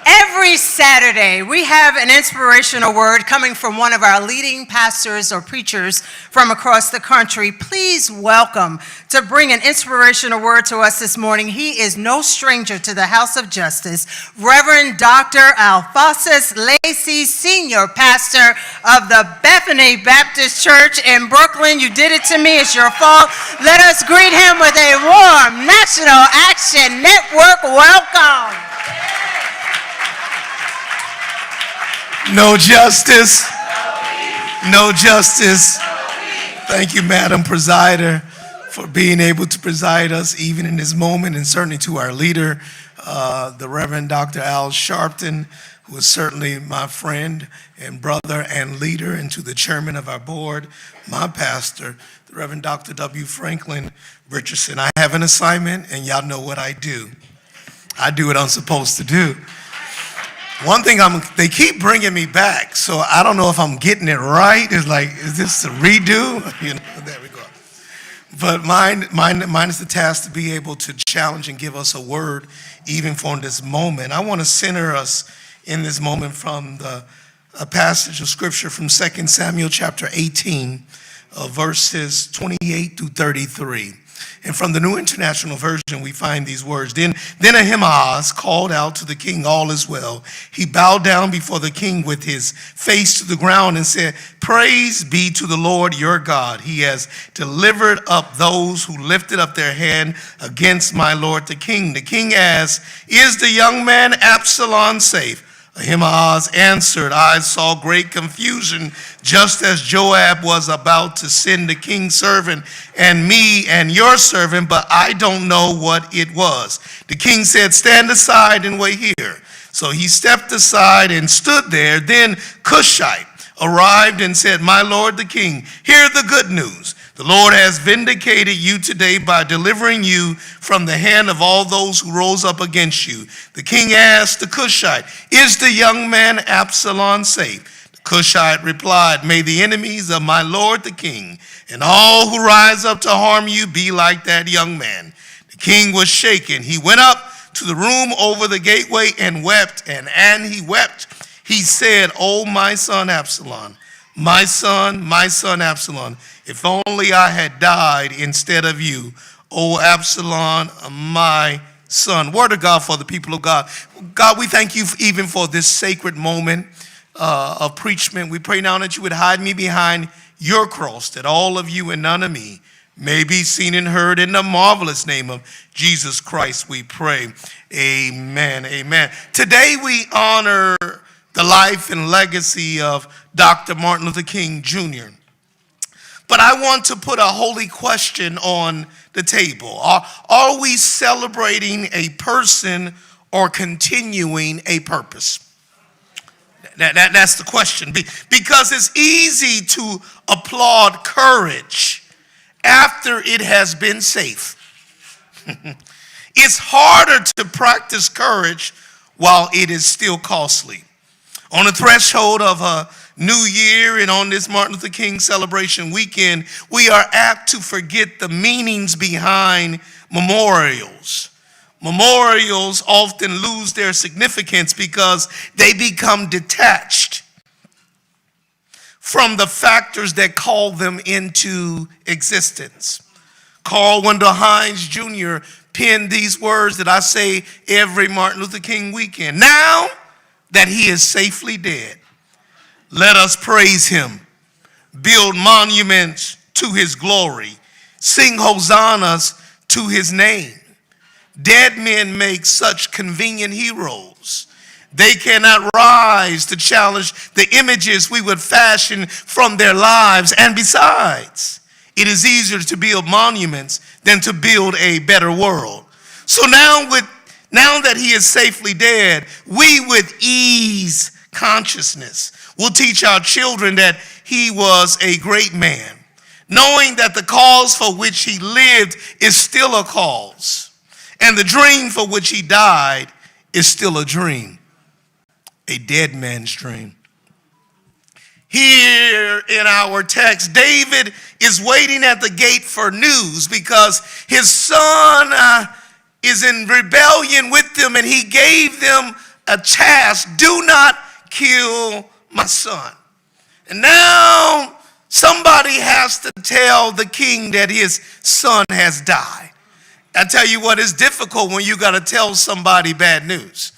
Every Saturday, we have an inspirational word coming from one of our leading pastors or preachers from across the country. Please welcome to bring an inspirational word to us this morning. He is no stranger to the House of Justice, Reverend Dr. Alphonsus Lacey, Senior Pastor of the Bethany Baptist Church in Brooklyn. You did it to me, it's your fault. Let us greet him with a warm National Action Network welcome. No justice. No justice. Thank you, Madam Presider, for being able to preside us even in this moment, and certainly to our leader, the Reverend Dr. Al Sharpton, who is certainly my friend and brother and leader, and to the chairman of our board, my pastor, the Reverend Dr. W. Franklin Richardson. I have an assignment, and y'all know what I do. I do what I'm supposed to do. One thing they keep bringing me back, so I don't know if I'm getting it right. It's like, is this a redo? You know, there we go. But mine is the task to be able to challenge and give us a word even for this moment. I want to center us in this moment from a passage of scripture from 2 Samuel chapter 18, verses 28 through 33. And from the New International Version, we find these words. Then Ahimaaz called out to the king, all is well. He bowed down before the king with his face to the ground and said, praise be to the Lord your God. He has delivered up those who lifted up their hand against my lord the king. The king asked, is the young man Absalom safe? Ahimaaz answered, I saw great confusion just as Joab was about to send the king's servant and me and your servant, but I don't know what it was. The king said, stand aside and wait here. So he stepped aside and stood there. Then Cushite arrived and said, my lord the king, hear the good news. The Lord has vindicated you today by delivering you from the hand of all those who rose up against you. The king asked the Cushite, is the young man Absalom safe? The Cushite replied, may the enemies of my lord the king and all who rise up to harm you be like that young man. The king was shaken. He went up to the room over the gateway and wept, and he wept. He said, oh, my son Absalom, my son Absalom, if only I had died instead of you, O Absalom, my son. Word of God for the people of God. God, we thank you even for this sacred moment of preachment. We pray now that you would hide me behind your cross, that all of you and none of me may be seen and heard. In the marvelous name of Jesus Christ, we pray. Amen. Amen. Today we honor the life and legacy of Dr. Martin Luther King Jr. But I want to put a holy question on the table. Are we celebrating a person or continuing a purpose? That's the question. Because it's easy to applaud courage after it has been safe. It's harder to practice courage while it is still costly. On the threshold of a new year and on this Martin Luther King celebration weekend, we are apt to forget the meanings behind memorials. Memorials often lose their significance because they become detached from the factors that call them into existence. Carl Wendell Hines Jr. penned these words that I say every Martin Luther King weekend. Now that he is safely dead, let us praise him, build monuments to his glory, sing hosannas to his name. Dead men make such convenient heroes. They cannot rise to challenge the images we would fashion from their lives. And besides, it is easier to build monuments than to build a better world. So now that he is safely dead, we with ease consciousness will teach our children that he was a great man, knowing that the cause for which he lived is still a cause. And the dream for which he died is still a dream, a dead man's dream. Here in our text, David is waiting at the gate for news because his son is in rebellion with them, and he gave them a task: do not kill my son. And now somebody has to tell the king that his son has died. I tell you what, it's difficult when you got to tell somebody bad news.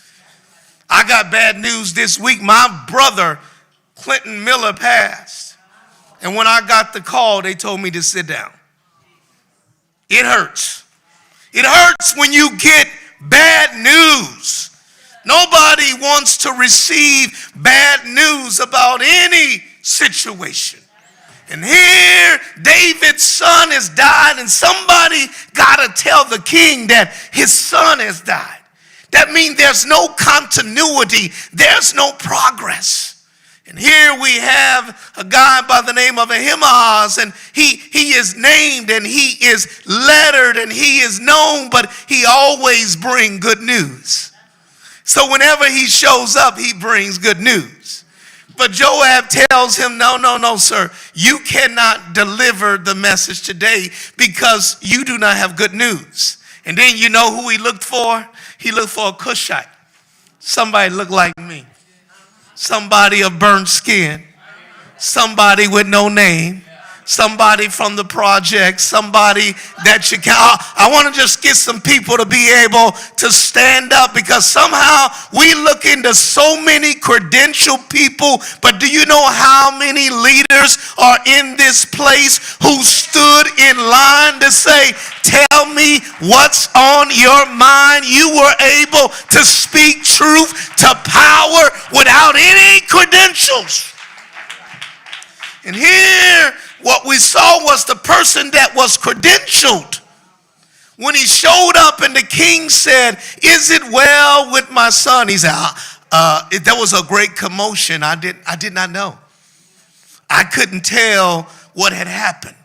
I got bad news this week. My brother, Clinton Miller, passed. And when I got the call, they told me to sit down. It hurts. It hurts when you get bad news. Nobody wants to receive bad news about any situation. And here, David's son has died, and somebody got to tell the king that his son has died. That means there's no continuity, there's no progress. And here we have a guy by the name of Ahimaaz, and he is named and he is lettered and he is known, but he always brings good news. So whenever he shows up, he brings good news. But Joab tells him, no, sir. You cannot deliver the message today because you do not have good news. And then you know who he looked for? He looked for a Cushite. Somebody looked like me. Somebody of burnt skin. Somebody with no name. Somebody from the project, somebody that you can. I want to just get some people to be able to stand up, because somehow we look into so many credentialed people, but do you know how many leaders are in this place who stood in line to say, tell me what's on your mind? You were able to speak truth to power without any credentials. And here, what we saw was the person that was credentialed. When he showed up and the king said, is it well with my son? He said, there was a great commotion. I did not know. I couldn't tell what had happened.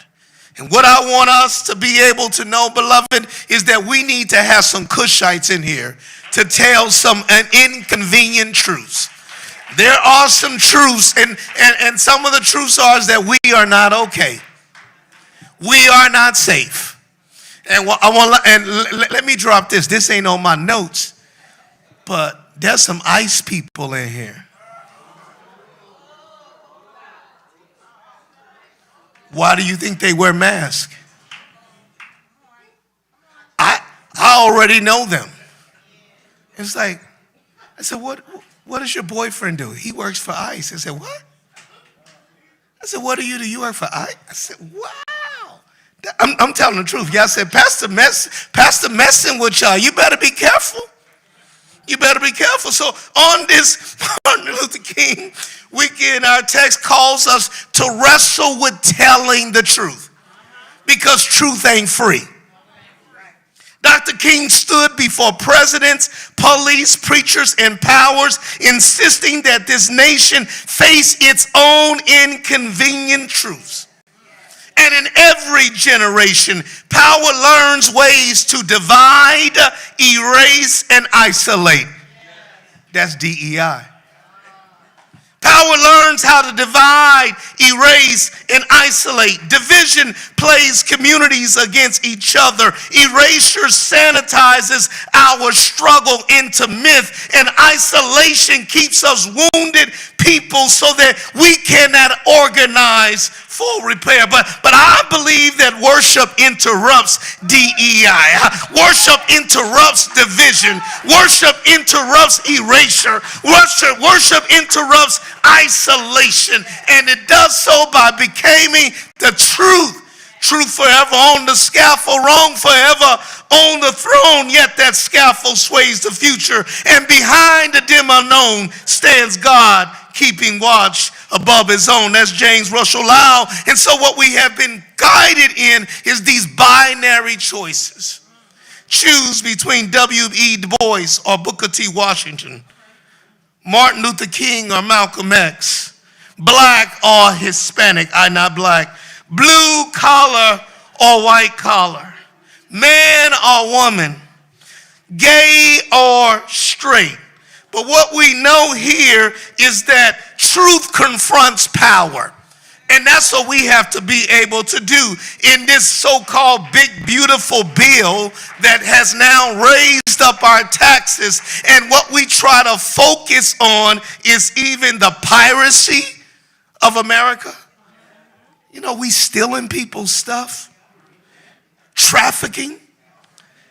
And what I want us to be able to know, beloved, is that we need to have some Cushites in here to tell some inconvenient truths. There are some truths, and some of the truths are that we are not okay. We are not safe. And let me drop this. This ain't on my notes, but there's some ICE people in here. Why do you think they wear masks? I already know them. It's like, I said, what does your boyfriend do? He works for ICE. I said, what? I said, what do? You work for ICE? I said, wow. I'm telling the truth. Y'all said, Pastor messing with y'all. You better be careful. You better be careful. So on this Martin Luther King weekend, our text calls us to wrestle with telling the truth, because truth ain't free. Dr. King stood before presidents, police, preachers, and powers, insisting that this nation face its own inconvenient truths. And in every generation, power learns ways to divide, erase, and isolate. That's DEI. Power learns how to divide, erase, and isolate. Division plays communities against each other. Erasure sanitizes our struggle into myth, and isolation keeps us wounded people so that we cannot organize for repair. But I believe that worship interrupts DEI. Worship interrupts division. Worship interrupts erasure. Worship interrupts isolation. And it does so by becoming the truth. Truth forever on the scaffold, wrong forever on the throne. Yet that scaffold sways the future. And behind the dim unknown stands God, keeping watch above his own. That's James Russell Lowell. And so what we have been guided in is these binary choices. Choose between W.E. Du Bois or Booker T. Washington, Martin Luther King or Malcolm X, black or Hispanic, I not black, blue collar or white collar, man or woman, gay or straight. But what we know here is that truth confronts power. And that's what we have to be able to do in this so-called big, beautiful bill that has now raised up our taxes. And what we try to focus on is even the piracy of America. You know, we stealing people's stuff, trafficking,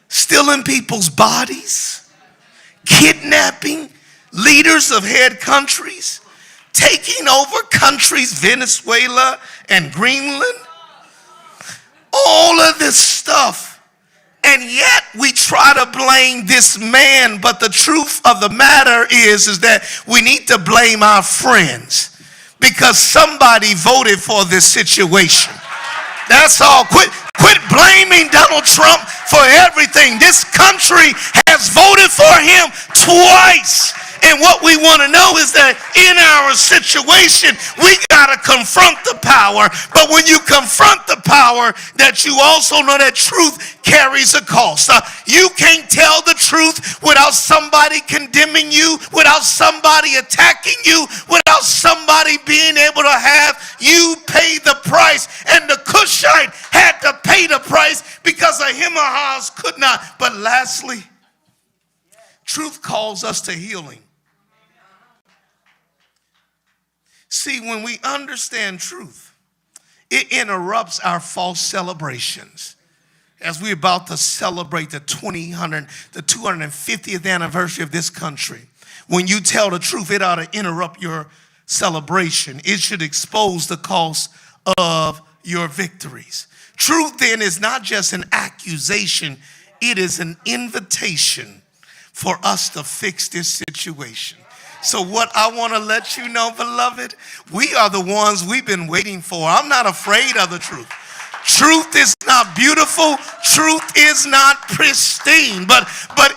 stealing people's bodies, kidnapping leaders of head countries, taking over countries, Venezuela and Greenland, all of this stuff. And yet we try to blame this man, but the truth of the matter is that we need to blame our friends because somebody voted for this situation. That's all. Quit blaming Donald Trump for everything. This country has voted for him twice. And what we want to know is that in our situation, we got to confront the power. But when you confront the power, that you also know that truth carries a cost. You can't tell the truth without somebody condemning you, without somebody attacking you, without somebody being able to have you pay the price. And the Cushite had to pay the price because Ahimaaz could not. But lastly, truth calls us to healing. See, when we understand truth, it interrupts our false celebrations. As we're about to celebrate the 250th anniversary of this country, when you tell the truth, it ought to interrupt your celebration. It should expose the cost of your victories. Truth then is not just an accusation, it is an invitation for us to fix this situation. So what I want to let you know, beloved, we are the ones we've been waiting for. I'm not afraid of the truth. Truth is not beautiful. Truth is not pristine. But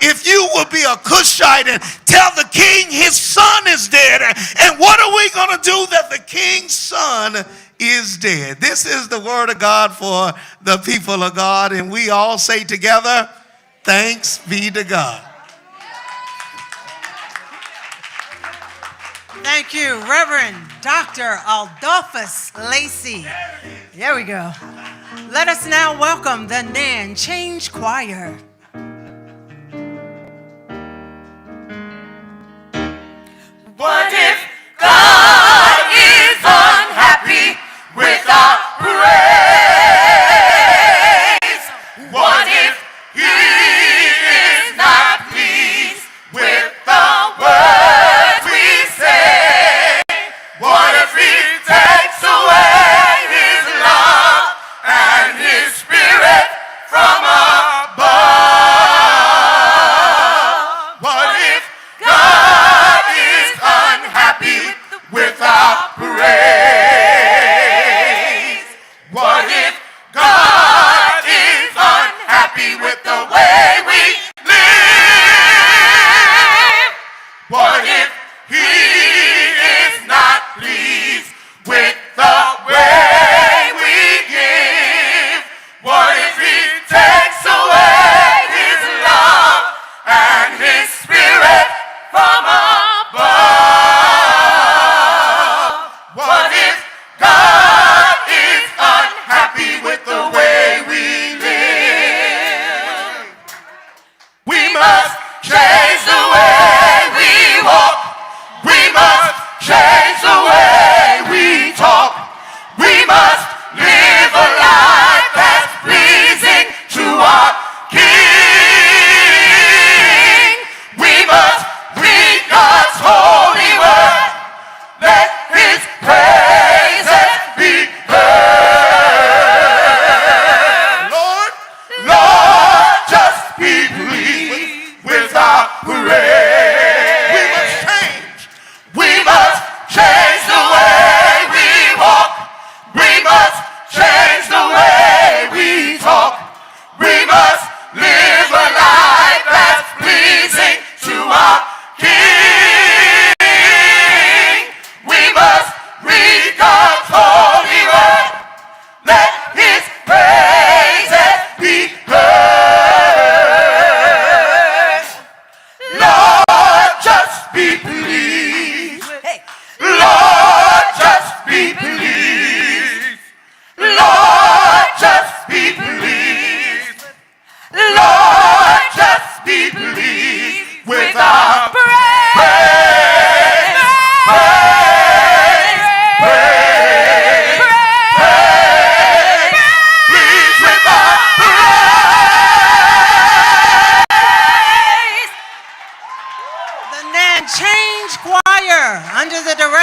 if you will be a Cushite and tell the king his son is dead, and what are we going to do that the king's son is dead? This is the word of God for the people of God. And we all say together, thanks be to God. Thank you, Reverend Dr. Adolphus Lacey. There we go. Let us now welcome the Nan Change Choir. What if God is unhappy with our praise? What if He is not pleased with the words we say? What if He takes away His love and His Spirit from above?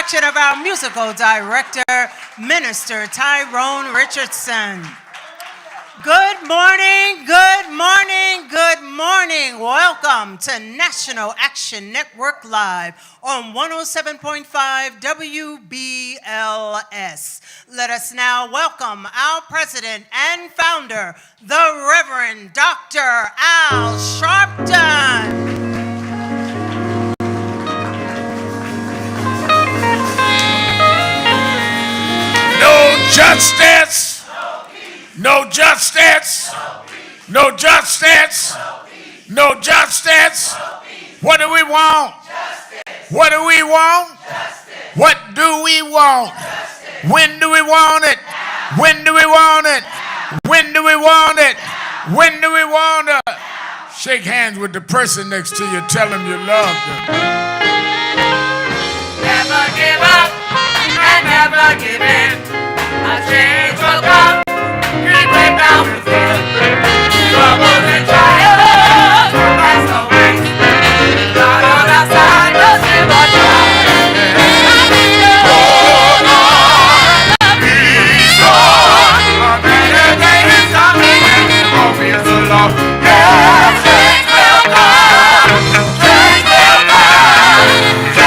direction of our musical director, Minister Tyrone Richardson. Good morning, good morning, good morning. Welcome to National Action Network Live on 107.5 WBLS. Let us now welcome our president and founder, the Reverend Dr. Al Sharpton. No justice. No justice. No justice. No justice. What do we want? What do we want? What do we want? When do we want it? When do we want it? When do we want it? When do we want it? Shake hands with the person next to you. Tell them you love them. Never give up and never give in. A change will come. Keep it down within. Troubles and trials will pass away. God on our side, does never try. Hold on, be strong. A better day is coming and it won't be so long. Yes, change will come. Change will come.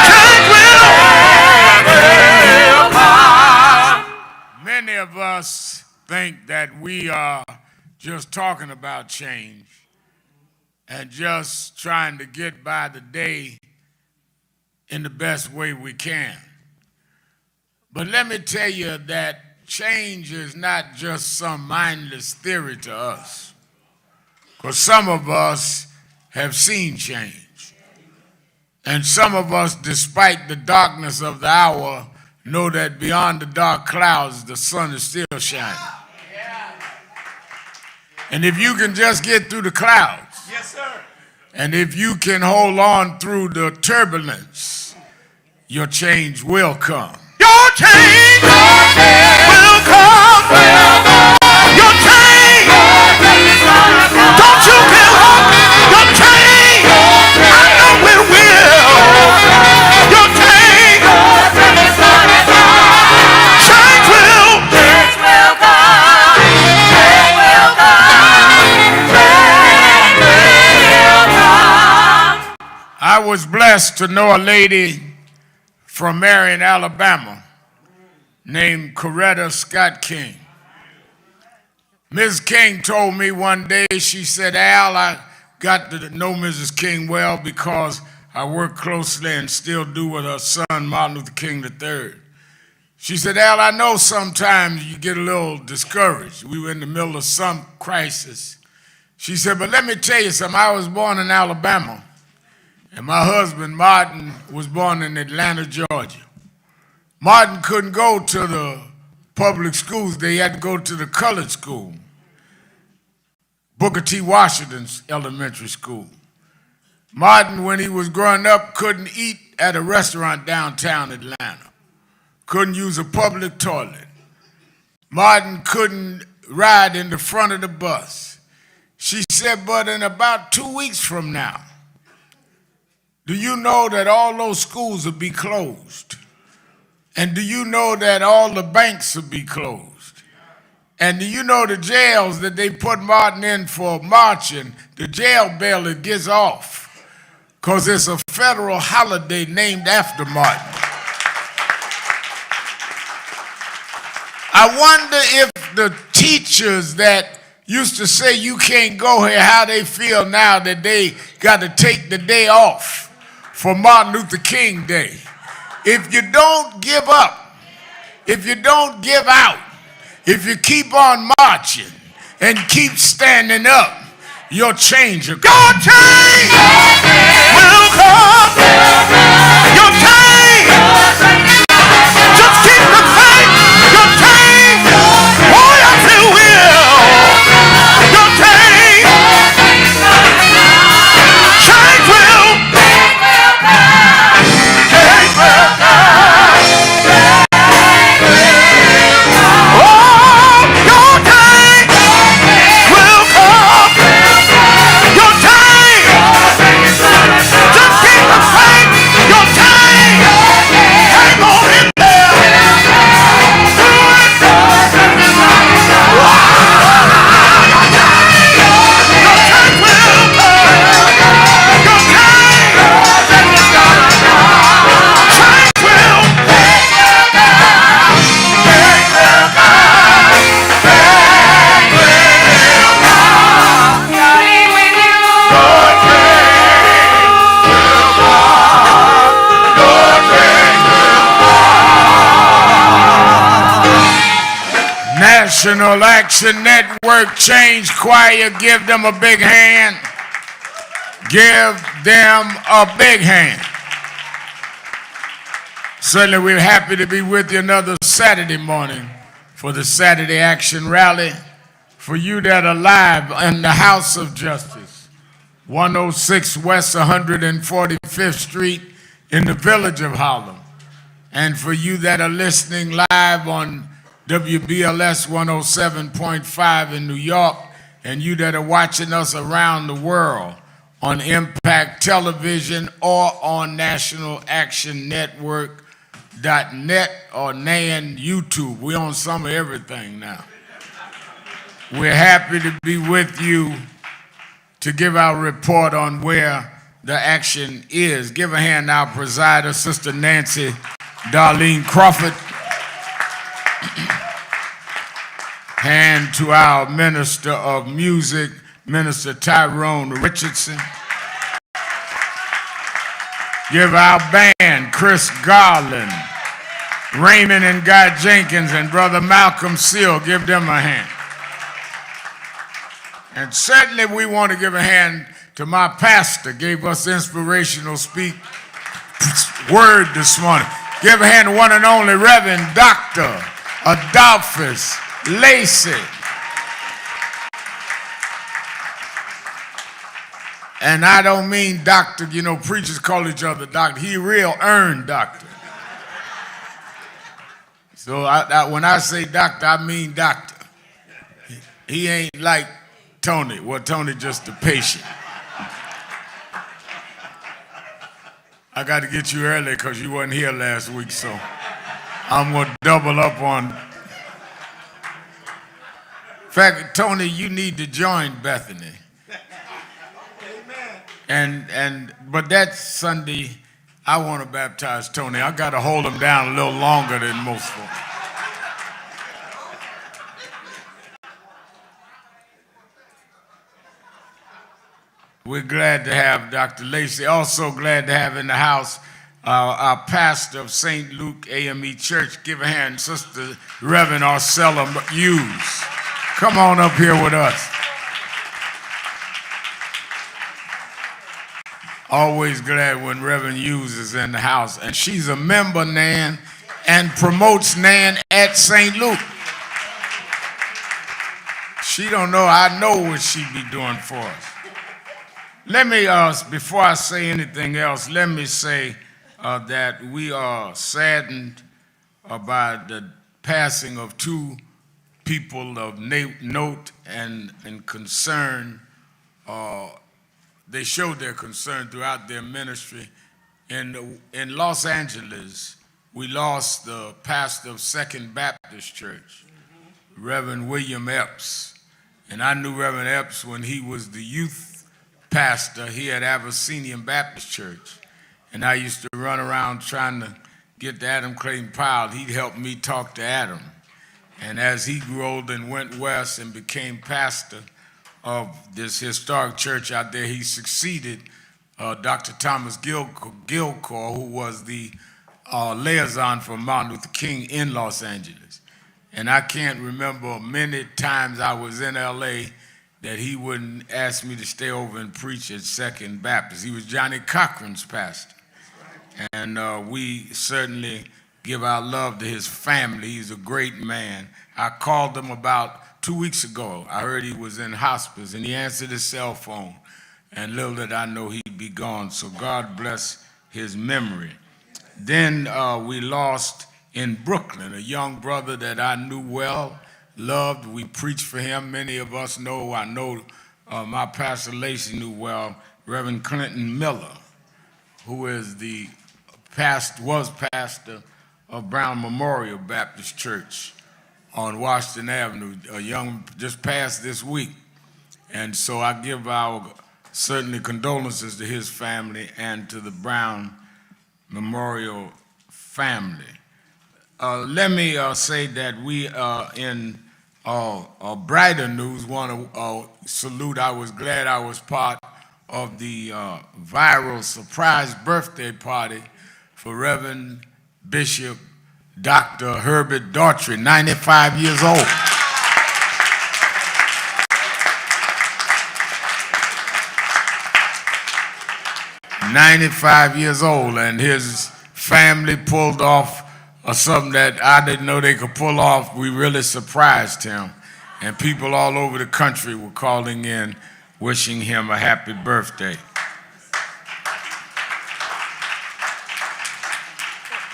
Change will come. Many of us think that we are just talking about change and just trying to get by the day in the best way we can. But let me tell you that change is not just some mindless theory to us, because some of us have seen change. And some of us, despite the darkness of the hour, know that beyond the dark clouds, the sun is still shining. And if you can just get through the clouds, Yes, sir. and if you can hold on through the turbulence, your change will come. Your change will come. Your change. Don't you give up. Your change. I know it will. Your change. Change will. Change will come. Change will come. Change will come. I was blessed to know a lady from Marion, Alabama, named Coretta Scott King. Ms. King told me one day, she said, Al, I got to know Mrs. King well because I work closely and still do with her son, Martin Luther King III. She said, Al, I know sometimes you get a little discouraged. We were in the middle of some crisis. She said, but let me tell you something. I was born in Alabama, and my husband, Martin, was born in Atlanta, Georgia. Martin couldn't go to the public schools. They had to go to the colored school, Booker T. Washington's elementary school. Martin, when he was growing up, couldn't eat at a restaurant downtown Atlanta, couldn't use a public toilet. Martin couldn't ride in the front of the bus. She said, but in about 2 weeks from now, do you know that all those schools will be closed? And do you know that all the banks will be closed? And do you know the jails that they put Martin in for marching, the jail bail it gets off because it's a federal holiday named after Martin. I wonder if the teachers that used to say you can't go here, how they feel now that they got to take the day off for Martin Luther King Day. If you don't give up, if you don't give out, if you keep on marching and keep standing up, your change will come. Your change will come. Your change. Just keep the faith. Your change. Oh, yes, it will. Your change. Change will. Change will come. Oh, your change will come. Your change. Just keep the faith. Your change. Hang on in there. Do it. Your change will come. Your change. Change will. National Action Network Change Choir, give them a big hand. Give them a big hand. Certainly we're happy to be with you another Saturday morning for the Saturday Action Rally. For you that are live in the House of Justice, 106 West 145th Street in the village of Harlem. And for you that are listening live on WBLS 107.5 in New York, and you that are watching us around the world on Impact Television or on National Action Network.net or NAN YouTube. We're on some of everything now. We're happy to be with you to give our report on where the action is. Give a hand to our presider, Sister Nancy Darlene Crawford. Hand to our Minister of Music, Minister Tyrone Richardson. Give our band, Chris Garland, Raymond and Guy Jenkins, and Brother Malcolm Seal. Give them a hand. And certainly we want to give a hand to my pastor, gave us inspirational word this morning. Give a hand to one and only Reverend Dr. Adolphus Lacey. And I don't mean doctor, you know, preachers call each other doctor. He real earned doctor. So when I say doctor, I mean doctor. He ain't like Tony. Well, Tony just a patient. I got to get you early because you wasn't here last week, so I'm going to double up on. In fact, Tony, you need to join Bethany. But that Sunday, I want to baptize Tony. I got to hold him down a little longer than most folks. We're glad to have Dr. Lacey. Also glad to have in the house our pastor of St. Luke AME Church. Give a hand, Sister Reverend Arcella Hughes. Come on up here with us. Always glad when Reverend Hughes is in the house. And she's a member, Nan, and promotes Nan at St. Luke. She don't know, I know what she be doing for us. Let me, before I say anything else, let me say that we are saddened by the passing of two people of note and concern, they showed their concern throughout their ministry. In Los Angeles, we lost the pastor of Second Baptist Church, Reverend William Epps. And I knew Reverend Epps when he was the youth pastor here at Abyssinian Baptist Church. And I used to run around trying to get to Adam Clayton Powell. He'd help me talk to Adam. And as he grew old and went west and became pastor of this historic church out there, he succeeded Dr. Thomas Gilcor, who was the liaison for Martin Luther King in Los Angeles. And I can't remember many times I was in LA that he wouldn't ask me to stay over and preach at Second Baptist. He was Johnny Cochran's pastor. And we certainly give our love to his family. He's a great man. I called him about 2 weeks ago. I heard he was in hospice, and he answered his cell phone. And little did I know he'd be gone. So God bless his memory. Then we lost in Brooklyn a young brother that I knew well, loved. We preached for him. Many of us know. I know my pastor Lacey knew well, Reverend Clinton Miller, who is was pastor of Brown Memorial Baptist Church on Washington Avenue. A young just passed this week. And so I give our certainly condolences to his family and to the Brown Memorial family. Let me say that we in brighter news want to salute. I was glad I was part of the viral surprise birthday party for Reverend Bishop Dr. Herbert Daughtry, 95 years old. 95 years old, and his family pulled off something that I didn't know they could pull off. We really surprised him, and people all over the country were calling in, wishing him a happy birthday.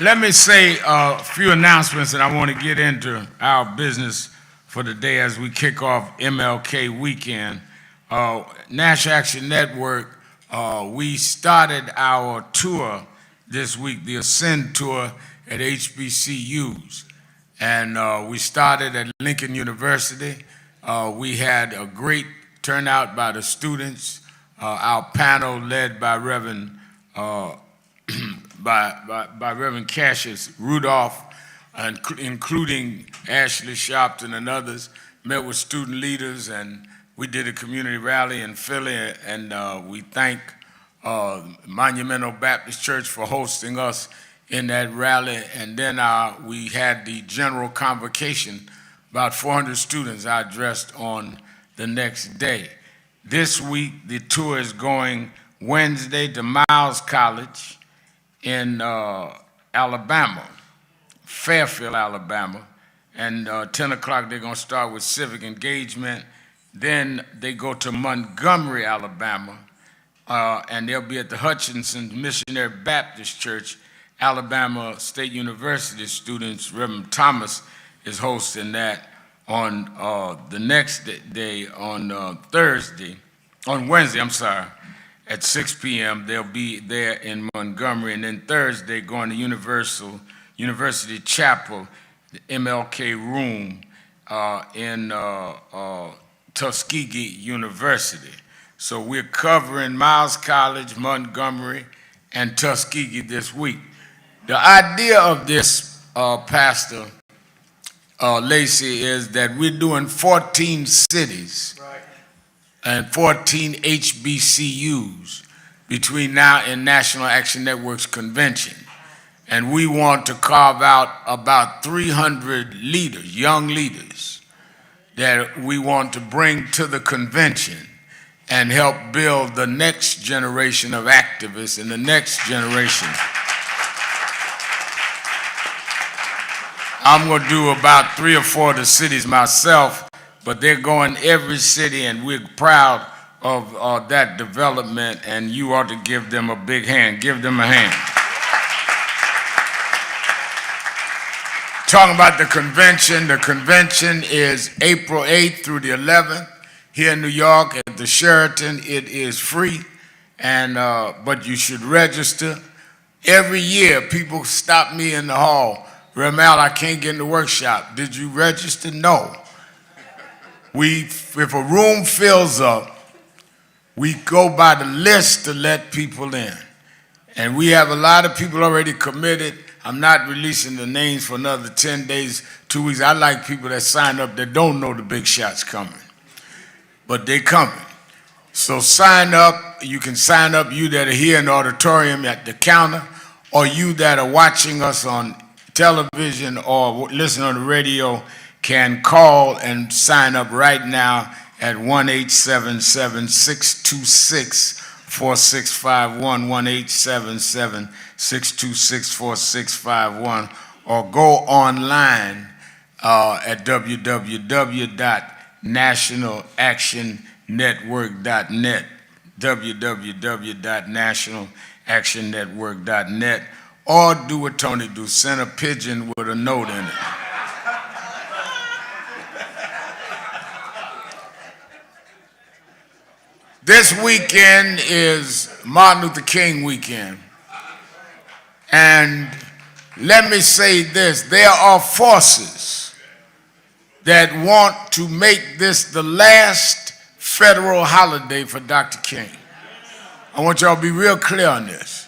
Let me say a few announcements, and I want to get into our business for the day as we kick off MLK weekend. National Action Network, we started our tour this week, the Ascend Tour at HBCUs. And we started at Lincoln University. We had a great turnout by the students. Our panel led by Reverend by Reverend Cassius Rudolph, including Ashley Sharpton and others, met with student leaders, and we did a community rally in Philly, and we thank Monumental Baptist Church for hosting us in that rally. And then we had the general convocation, about 400 students I addressed on the next day. This week, the tour is going Wednesday to Miles College in Alabama, Fairfield, Alabama, and 10 o'clock they're going to start with civic engagement. Then they go to Montgomery, Alabama, and they'll be at the Hutchinson Missionary Baptist Church. Alabama State University students, Reverend Thomas is hosting that on the next day, on Wednesday, at 6 p.m. They'll be there in Montgomery, and then Thursday going to University Chapel, the MLK Room in Tuskegee University. So we're covering Miles College, Montgomery, and Tuskegee this week. The idea of this, Pastor Lacey, is that we're doing 14 cities and 14 HBCUs between now and National Action Network's convention. And we want to carve out about 300 leaders, young leaders, that we want to bring to the convention and help build the next generation of activists and the next generation. I'm going to do about 3 or 4 of the cities myself, but they're going every city, and we're proud of that development, and you ought to give them a big hand. Give them a hand. talking about the convention. The convention is April 8th through the 11th here in New York at the Sheraton. It is free, and but you should register. Every year, people stop me in the hall. Ramal, I can't get in the workshop. Did you register? No. If a room fills up, we go by the list to let people in. And we have a lot of people already committed. I'm not releasing the names for another 10 days, 2 weeks. I like people that sign up that don't know the big shots coming. But they coming. So sign up. You can sign up, you that are here in the auditorium at the counter, or you that are watching us on television or listening on the radio can call and sign up right now at 1-877-626-4651, 1-877-626-4651, or go online at www.nationalactionnetwork.net, www.nationalactionnetwork.net, or do what Tony do, send a pigeon with a note in it. This weekend is Martin Luther King weekend. And let me say this, there are forces that want to make this the last federal holiday for Dr. King. I want y'all to be real clear on this.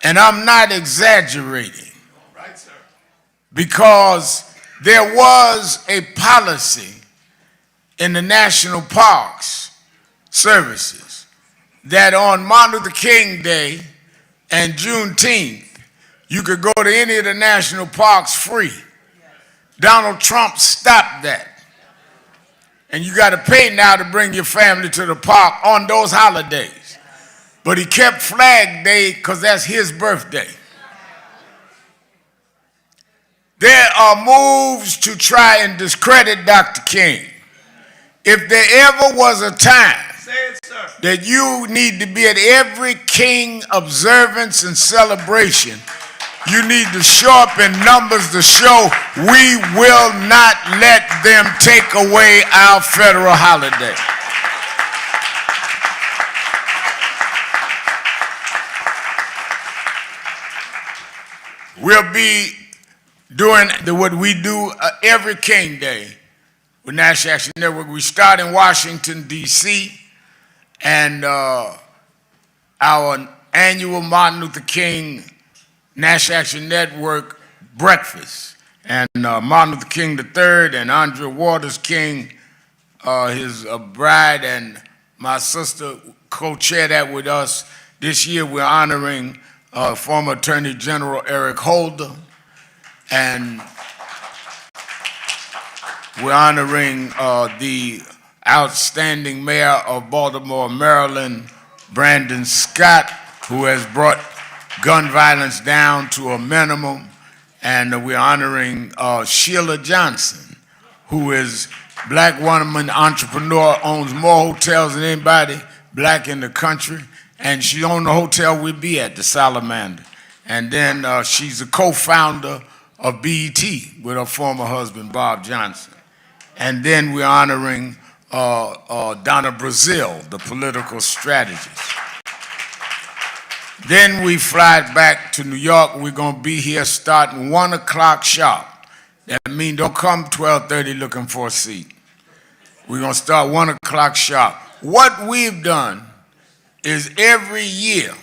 And I'm not exaggerating. Because there was a policy in the national parks services that on Martin Luther King Day and Juneteenth, you could go to any of the national parks free. Donald Trump stopped that. And you got to pay now to bring your family to the park on those holidays. But he kept Flag Day because that's his birthday. There are moves to try and discredit Dr. King. If there ever was a time that you need to be at every King observance and celebration, you need to show up in numbers to show we will not let them take away our federal holiday. We'll be doing what we do every King Day with National Action Network. We start in Washington, D.C., and our annual Martin Luther King National Action Network breakfast. And Martin Luther King III and Andrea Waters King, his bride, and my sister co-chair that with us. This year we're honoring former Attorney General Eric Holder, and we're honoring the outstanding mayor of Baltimore, Maryland, Brandon Scott, who has brought gun violence down to a minimum. And we're honoring Sheila Johnson, who is black woman, entrepreneur, owns more hotels than anybody black in the country. And she owned the hotel we'd be at, the Salamander. And then she's a co-founder of BET with her former husband, Bob Johnson. And then we're honoring Donna Brazile, the political strategist. Then we fly back to New York. We're going to be here starting 1 o'clock sharp. That means don't come 12:30 looking for a seat. We're going to start 1 o'clock sharp. What we've done is every year,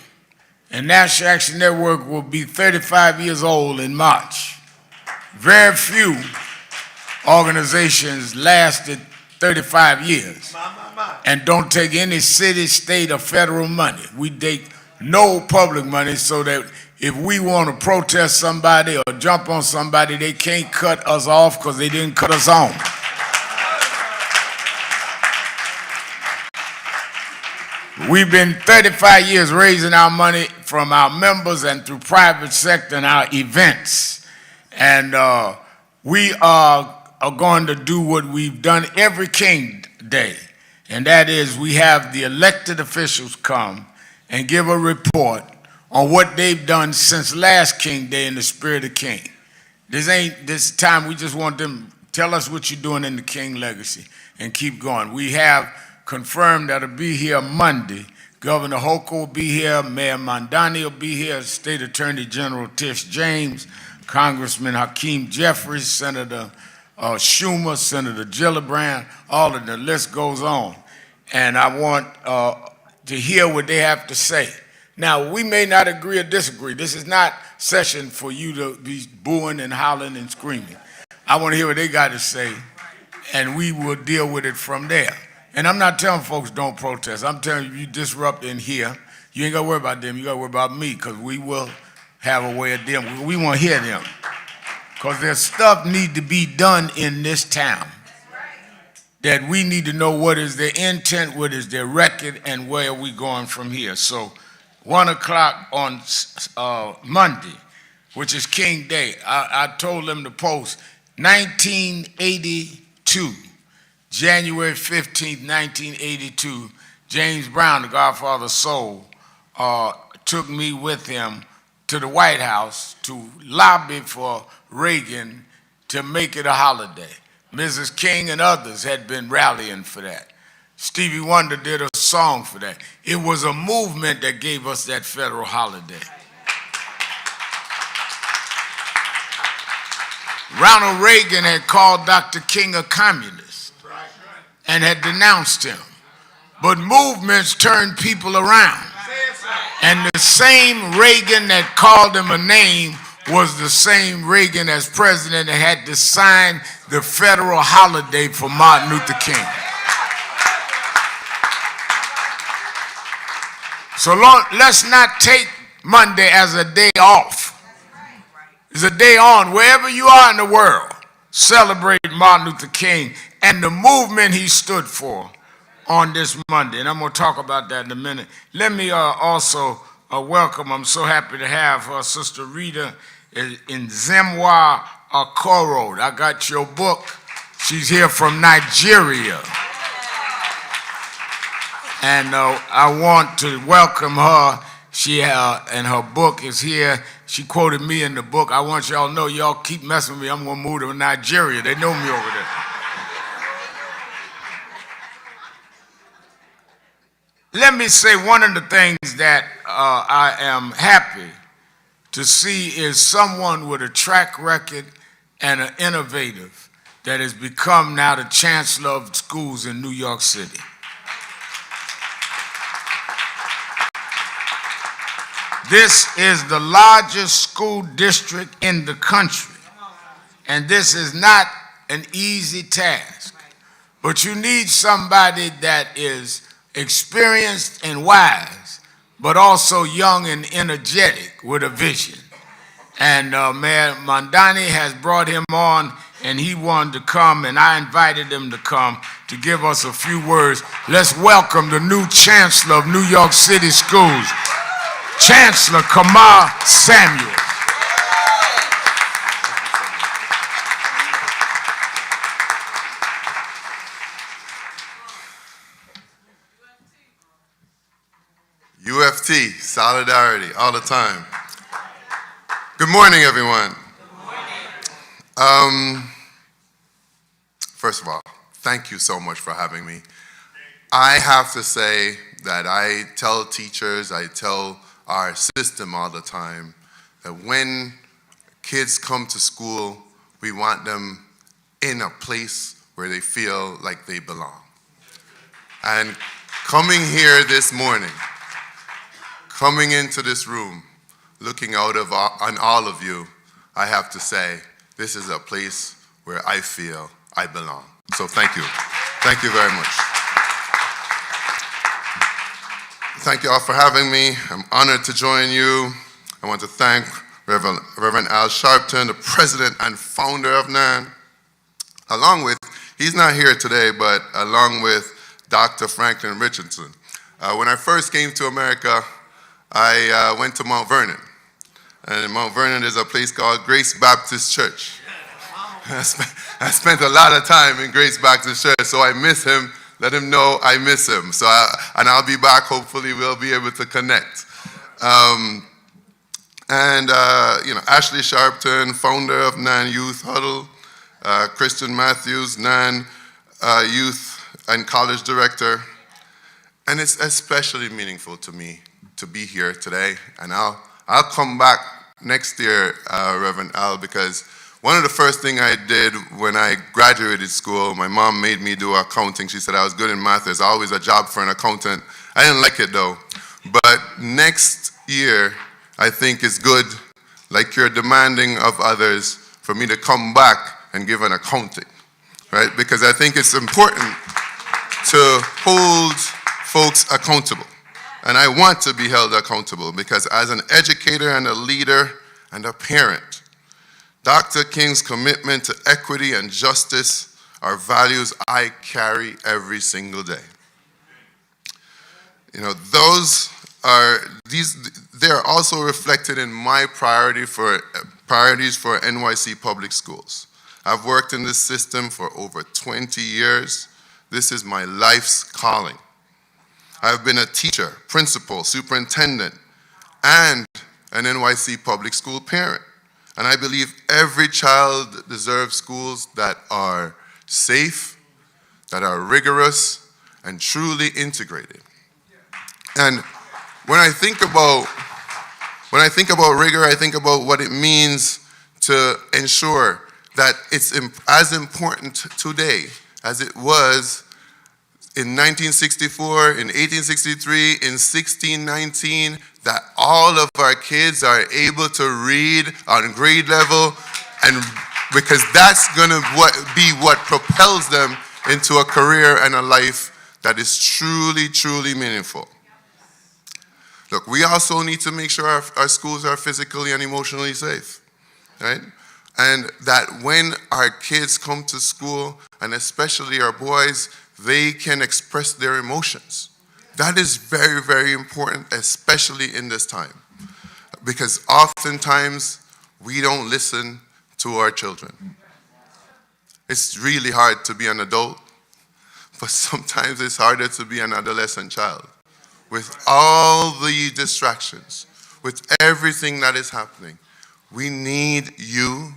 and National Action Network will be 35 years old in March. Very few organizations lasted 35 years and don't take any city, state, or federal money. We take no public money so that if we want to protest somebody or jump on somebody, they can't cut us off because they didn't cut us on. We've been 35 years raising our money from our members and through private sector and our events. And we are going to do what we've done every King Day. And that is we have the elected officials come and give a report on what they've done since last King Day in the spirit of King. This time we just want them to tell us what you're doing in the King legacy and keep going. We have confirmed that'll be here Monday. Governor Hochul will be here, Mayor Mondani will be here, State Attorney General Tish James, Congressman Hakeem Jeffries, Senator Schumer, Senator Gillibrand, all of the list goes on. And I want to hear what they have to say. Now, we may not agree or disagree. This is not session for you to be booing and hollering and screaming. I want to hear what they got to say, and we will deal with it from there. And I'm not telling folks don't protest. I'm telling you disrupt in here. You ain't got to worry about them. You got to worry about me, because we will have a way of dealing. We want to hear them, because there's stuff need to be done in this town that we need to know what is their intent, what is their record, and where are we going from here. So 1 o'clock on Monday, which is King Day, I told them to post 1982. January 15th, 1982, James Brown, the Godfather of Soul, took me with him to the White House to lobby for Reagan to make it a holiday. Mrs. King and others had been rallying for that. Stevie Wonder did a song for that. It was a movement that gave us that federal holiday. Ronald Reagan had called Dr. King a communist and had denounced him. But movements turn people around. And the same Reagan that called him a name was the same Reagan as president that had to sign the federal holiday for Martin Luther King. So let's not take Monday as a day off. It's a day on. Wherever you are in the world, celebrate Martin Luther King and the movement he stood for on this Monday. And I'm going to talk about that in a minute. Let me also welcome, I'm so happy to have Sister Rita in Zemwa Okoro. I got your book. She's here from Nigeria. And I want to welcome her. She and her book is here. She quoted me in the book. I want y'all to know, y'all keep messing with me, I'm going to move to Nigeria. They know me over there. Let me say one of the things that I am happy to see is someone with a track record and an innovative that has become now the chancellor of schools in New York City. This is the largest school district in the country, and this is not an easy task. But you need somebody that is experienced and wise, but also young and energetic with a vision. And Mayor Mondani has brought him on, and he wanted to come, and I invited him to come to give us a few words. Let's welcome the new Chancellor of New York City Schools, Chancellor Kamar Samuel. UFT, solidarity, all the time. Good morning, everyone. Good morning. First of all, thank you so much for having me. I have to say that I tell teachers, I tell our system all the time that when kids come to school, we want them in a place where they feel like they belong. And coming here this morning, coming into this room, looking out on all of you, I have to say, this is a place where I feel I belong. So thank you. Thank you very much. Thank you all for having me. I'm honored to join you. I want to thank Reverend Al Sharpton, the president and founder of NAN, he's not here today, but along with Dr. Franklin Richardson. When I first came to America, I went to Mount Vernon. And in Mount Vernon, there's a place called Grace Baptist Church. I spent a lot of time in Grace Baptist Church, so I miss him. Let him know I miss him. And I'll be back. Hopefully, we'll be able to connect. And, Ashley Sharpton, founder of NAN Youth Huddle, Christian Matthews, NAN Youth and College Director. And it's especially meaningful to me to be here today. And I'll come back next year, Reverend Al, because one of the first things I did when I graduated school, my mom made me do accounting. She said I was good in math. There's always a job for an accountant. I didn't like it though. But next year, I think it's good, like you're demanding of others, for me to come back and give an accounting, right? Because I think it's important to hold folks accountable. And I want to be held accountable because as an educator and a leader and a parent, Dr. King's commitment to equity and justice are values I carry every single day. They're also reflected in my priorities for NYC public schools. I've worked in this system for over 20 years. This is my life's calling. I've been a teacher, principal, superintendent, and an NYC public school parent. And I believe every child deserves schools that are safe, that are rigorous, and truly integrated. And when I think about rigor, I think about what it means to ensure that it's as important today as it was in 1964, in 1863, in 1619, that all of our kids are able to read on grade level, and because that's going to be what propels them into a career and a life that is truly, truly meaningful. Look, we also need to make sure our schools are physically and emotionally safe, right? And that when our kids come to school, and especially our boys, they can express their emotions. That is very, very important, especially in this time. Because oftentimes, we don't listen to our children. It's really hard to be an adult, but sometimes it's harder to be an adolescent child. With all the distractions, with everything that is happening, we need you,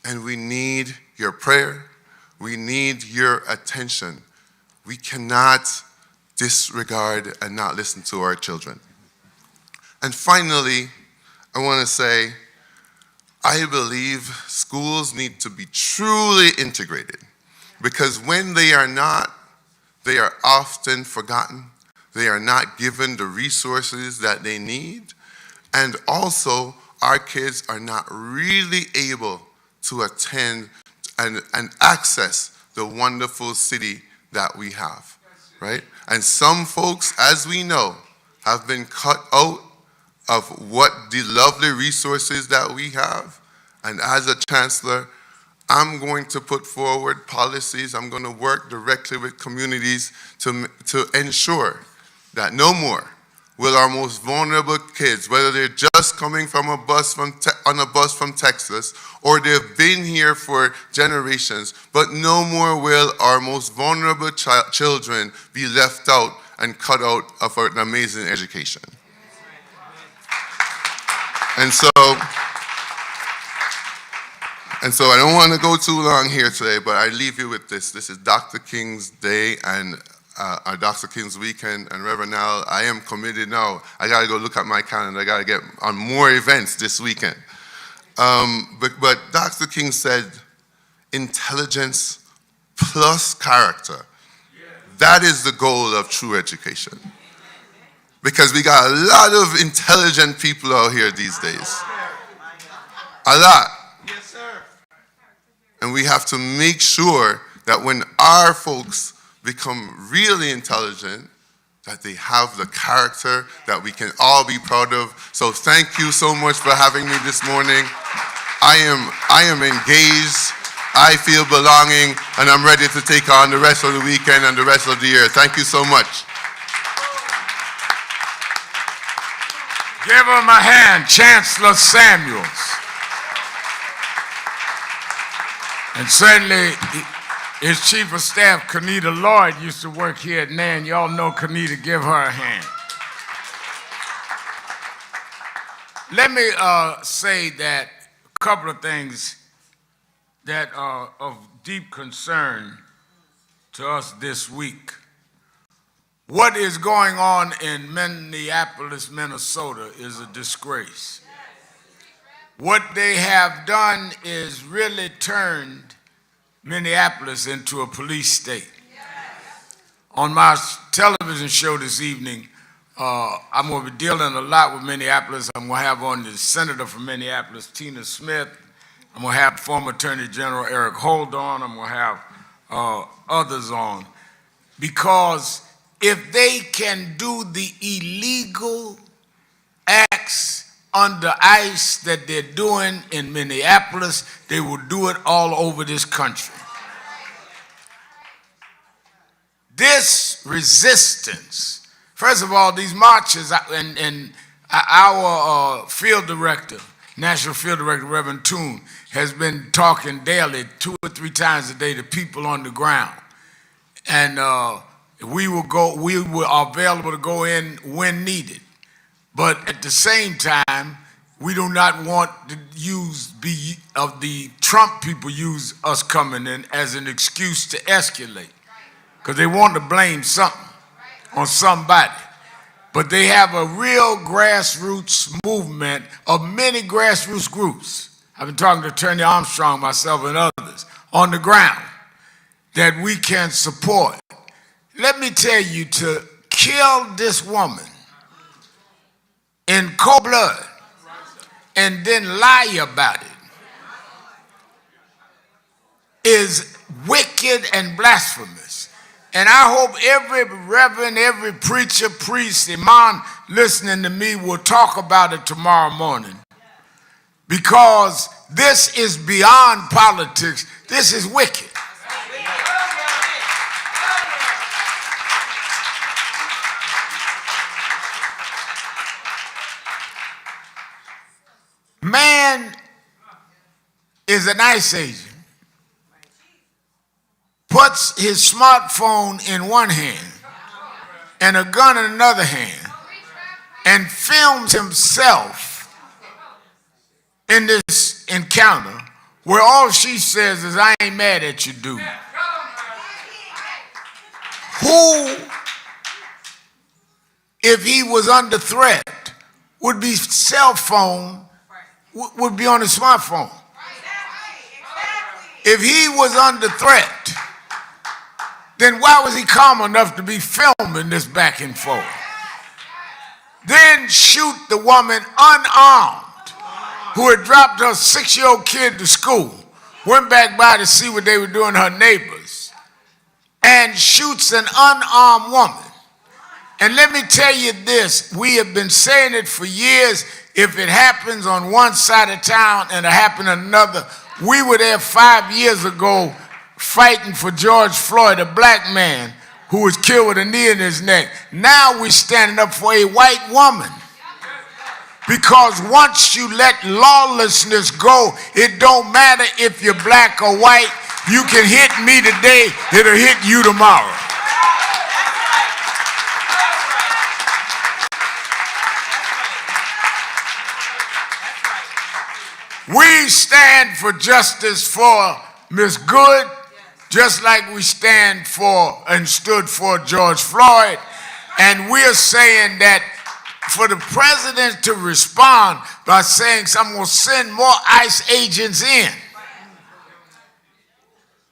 and we need your prayer. We need your attention. We cannot disregard and not listen to our children. And finally, I want to say, I believe schools need to be truly integrated, because when they are not, they are often forgotten. They are not given the resources that they need. And also, our kids are not really able to attend and access the wonderful city that we have, right? And some folks, as we know, have been cut out of what the lovely resources that we have. And as a chancellor, I'm going to put forward policies. I'm going to work directly with communities to ensure that no more will our most vulnerable kids, whether they're just coming from on a bus from Texas, or they've been here for generations, but no more will our most vulnerable children be left out and cut out of an amazing education. And so I don't want to go too long here today, but I leave you with this. This is Dr. King's Day and Dr. King's weekend, and Reverend Al, I am committed now. I got to go look at my calendar. I got to get on more events this weekend. But Dr. King said, intelligence plus character. That is the goal of true education. Because we got a lot of intelligent people out here these days. A lot. Yes, sir. And we have to make sure that when our folks become really intelligent, that they have the character that we can all be proud of. So thank you so much for having me this morning. I am engaged, I feel belonging, and I'm ready to take on the rest of the weekend and the rest of the year. Thank you so much. Give him a hand, Chancellor Samuels. And certainly, his Chief of Staff, Kenita Lloyd, used to work here at NAN. Y'all know Kenita. Give her a hand. let me say that a couple of things that are of deep concern to us this week. What is going on in Minneapolis, Minnesota is a disgrace. What they have done is really turned Minneapolis into a police state. On my television show this evening, I'm going to be dealing a lot with Minneapolis. I'm going to have on the senator from Minneapolis, Tina Smith. I'm going to have former Attorney General Eric Holder on. I'm going to have others on. Because if they can do the illegal acts under ICE that they're doing in Minneapolis, they will do it all over this country. This resistance, first of all, these marches, and our field director, National Field Director, Reverend Toon, has been talking daily, 2 or 3 times a day, to people on the ground. And we are available to go in when needed. But at the same time, we do not want to the Trump people use us coming in as an excuse to escalate. Because they want to blame something on somebody. But they have a real grassroots movement of many grassroots groups. I've been talking to Attorney Armstrong, myself, and others on the ground that we can support. Let me tell you, to kill this woman in cold blood and then lie about it is wicked and blasphemous. And I hope every reverend, every preacher, priest, imam listening to me will talk about it tomorrow morning. Because this is beyond politics. This is wicked. Man is an ICE agent. Puts his smartphone in one hand and a gun in another hand and films himself in this encounter where all she says is, "I ain't mad at you, dude." Who, if he was under threat, would be cell phone, would be on his smartphone? If he was under threat, then why was he calm enough to be filming this back and forth? Then shoot the woman unarmed who had dropped her 6-year-old kid to school, went back by to see what they were doing to her neighbors, and shoots an unarmed woman. And let me tell you this, we have been saying it for years. If it happens on one side of town and it happened on another, we were there 5 years ago fighting for George Floyd, a black man who was killed with a knee in his neck. Now we're standing up for a white woman. Because once you let lawlessness go, it don't matter if you're black or white. You can hit me today, it'll hit you tomorrow. We stand for justice for Ms. Good, just like we stand for and stood for George Floyd. And we're saying that for the president to respond by saying someone will send more ICE agents in.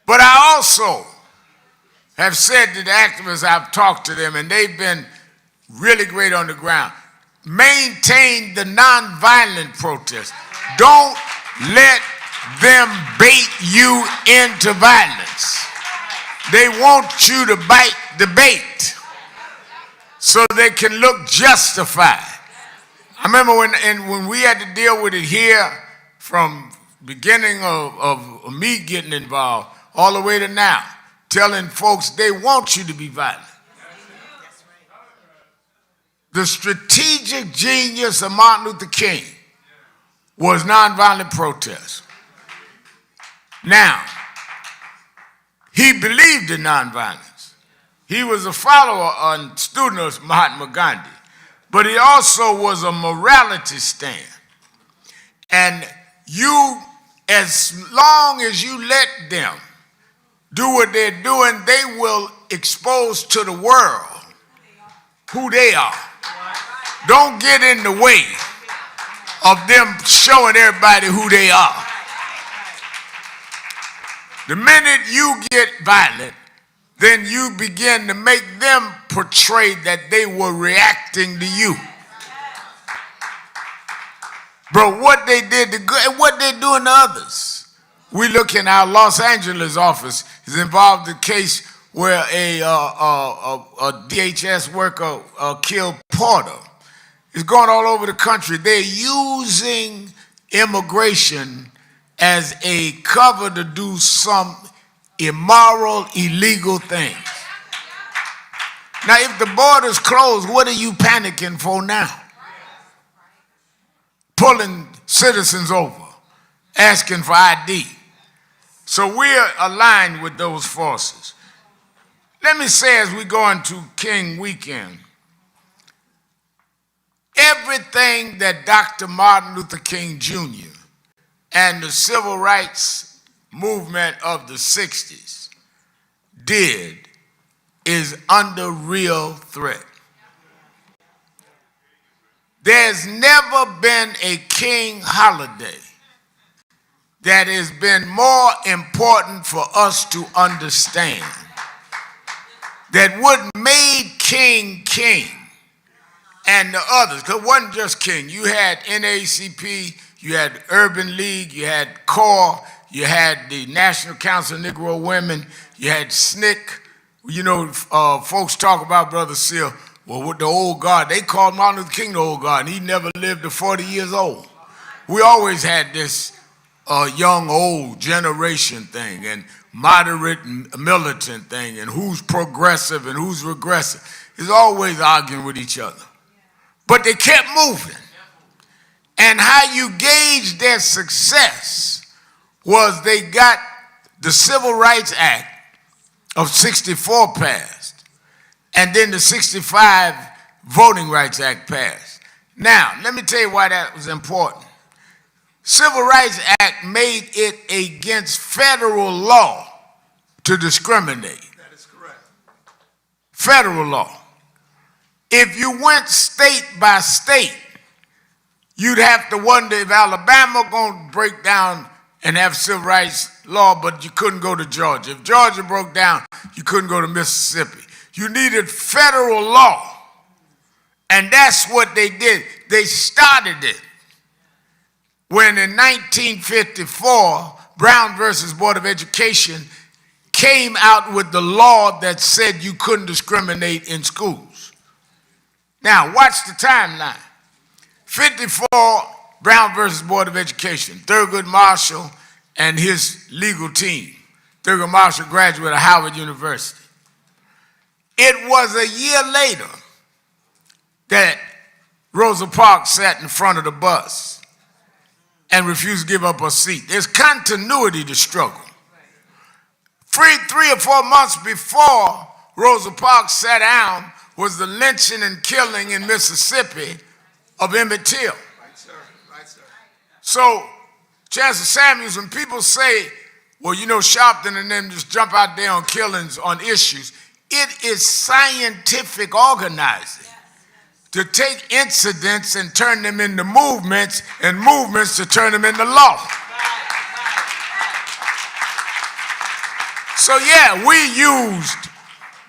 But I also have said to the activists, I've talked to them, and they've been really great on the ground. Maintain the nonviolent protest. Don't let them bait you into violence. They want you to bite the bait so they can look justified. I remember when we had to deal with it here from beginning of me getting involved all the way to now, telling folks they want you to be violent. The strategic genius of Martin Luther King was nonviolent protest. Now, he believed in nonviolence. He was a follower and student of Mahatma Gandhi, but he also was a morality stand. And you, as long as you let them do what they're doing, they will expose to the world who they are. Don't get in the way of them showing everybody who they are. The minute you get violent, then you begin to make them portray that they were reacting to you. Bro, what they did to good and what they're doing to others. We look in our Los Angeles office is involved in a case where a DHS worker killed Porter. It's going all over the country. They're using immigration as a cover to do some immoral, illegal things. Now, if the border's closed, what are you panicking for now? Pulling citizens over, asking for ID. So we're aligned with those forces. Let me say, as we go into King Weekend, everything that Dr. Martin Luther King Jr. and the civil rights movement of the 60s did is under real threat. There's never been a King holiday that has been more important for us to understand, that what made King King and the others, because it wasn't just King. You had NAACP, you had Urban League, you had CORE, you had the National Council of Negro Women, you had SNCC. You know, folks talk about Brother Seal. Well, with the old guard, they called Martin Luther King the old guard, and he never lived to 40 years old. We always had this young, old generation thing and moderate and militant thing and who's progressive and who's regressive. It's always arguing with each other. But they kept moving. And how you gauge their success was they got the Civil Rights Act of 64 passed, and then the 65 Voting Rights Act passed. Now, let me tell you why that was important. Civil Rights Act made it against federal law to discriminate. That is correct. Federal law. If you went state by state, you'd have to wonder if Alabama going to break down and have civil rights law, but you couldn't go to Georgia. If Georgia broke down, you couldn't go to Mississippi. You needed federal law. And that's what they did. They started it when in 1954, Brown versus Board of Education came out with the law that said you couldn't discriminate in schools. Now, watch the timeline. 54, Brown versus Board of Education. Thurgood Marshall and his legal team. Thurgood Marshall graduated of Howard University. It was a year later that Rosa Parks sat in front of the bus and refused to give up her seat. There's continuity to struggle. Three or 4 months before Rosa Parks sat down was the lynching and killing in Mississippi of Emmett Till. Right, sir. Right, sir. So, Chancellor Samuels, when people say, well, you know, Sharpton and them just jump out there on killings, on issues, it is scientific organizing to take incidents and turn them into movements and movements to turn them into law. So yeah, we used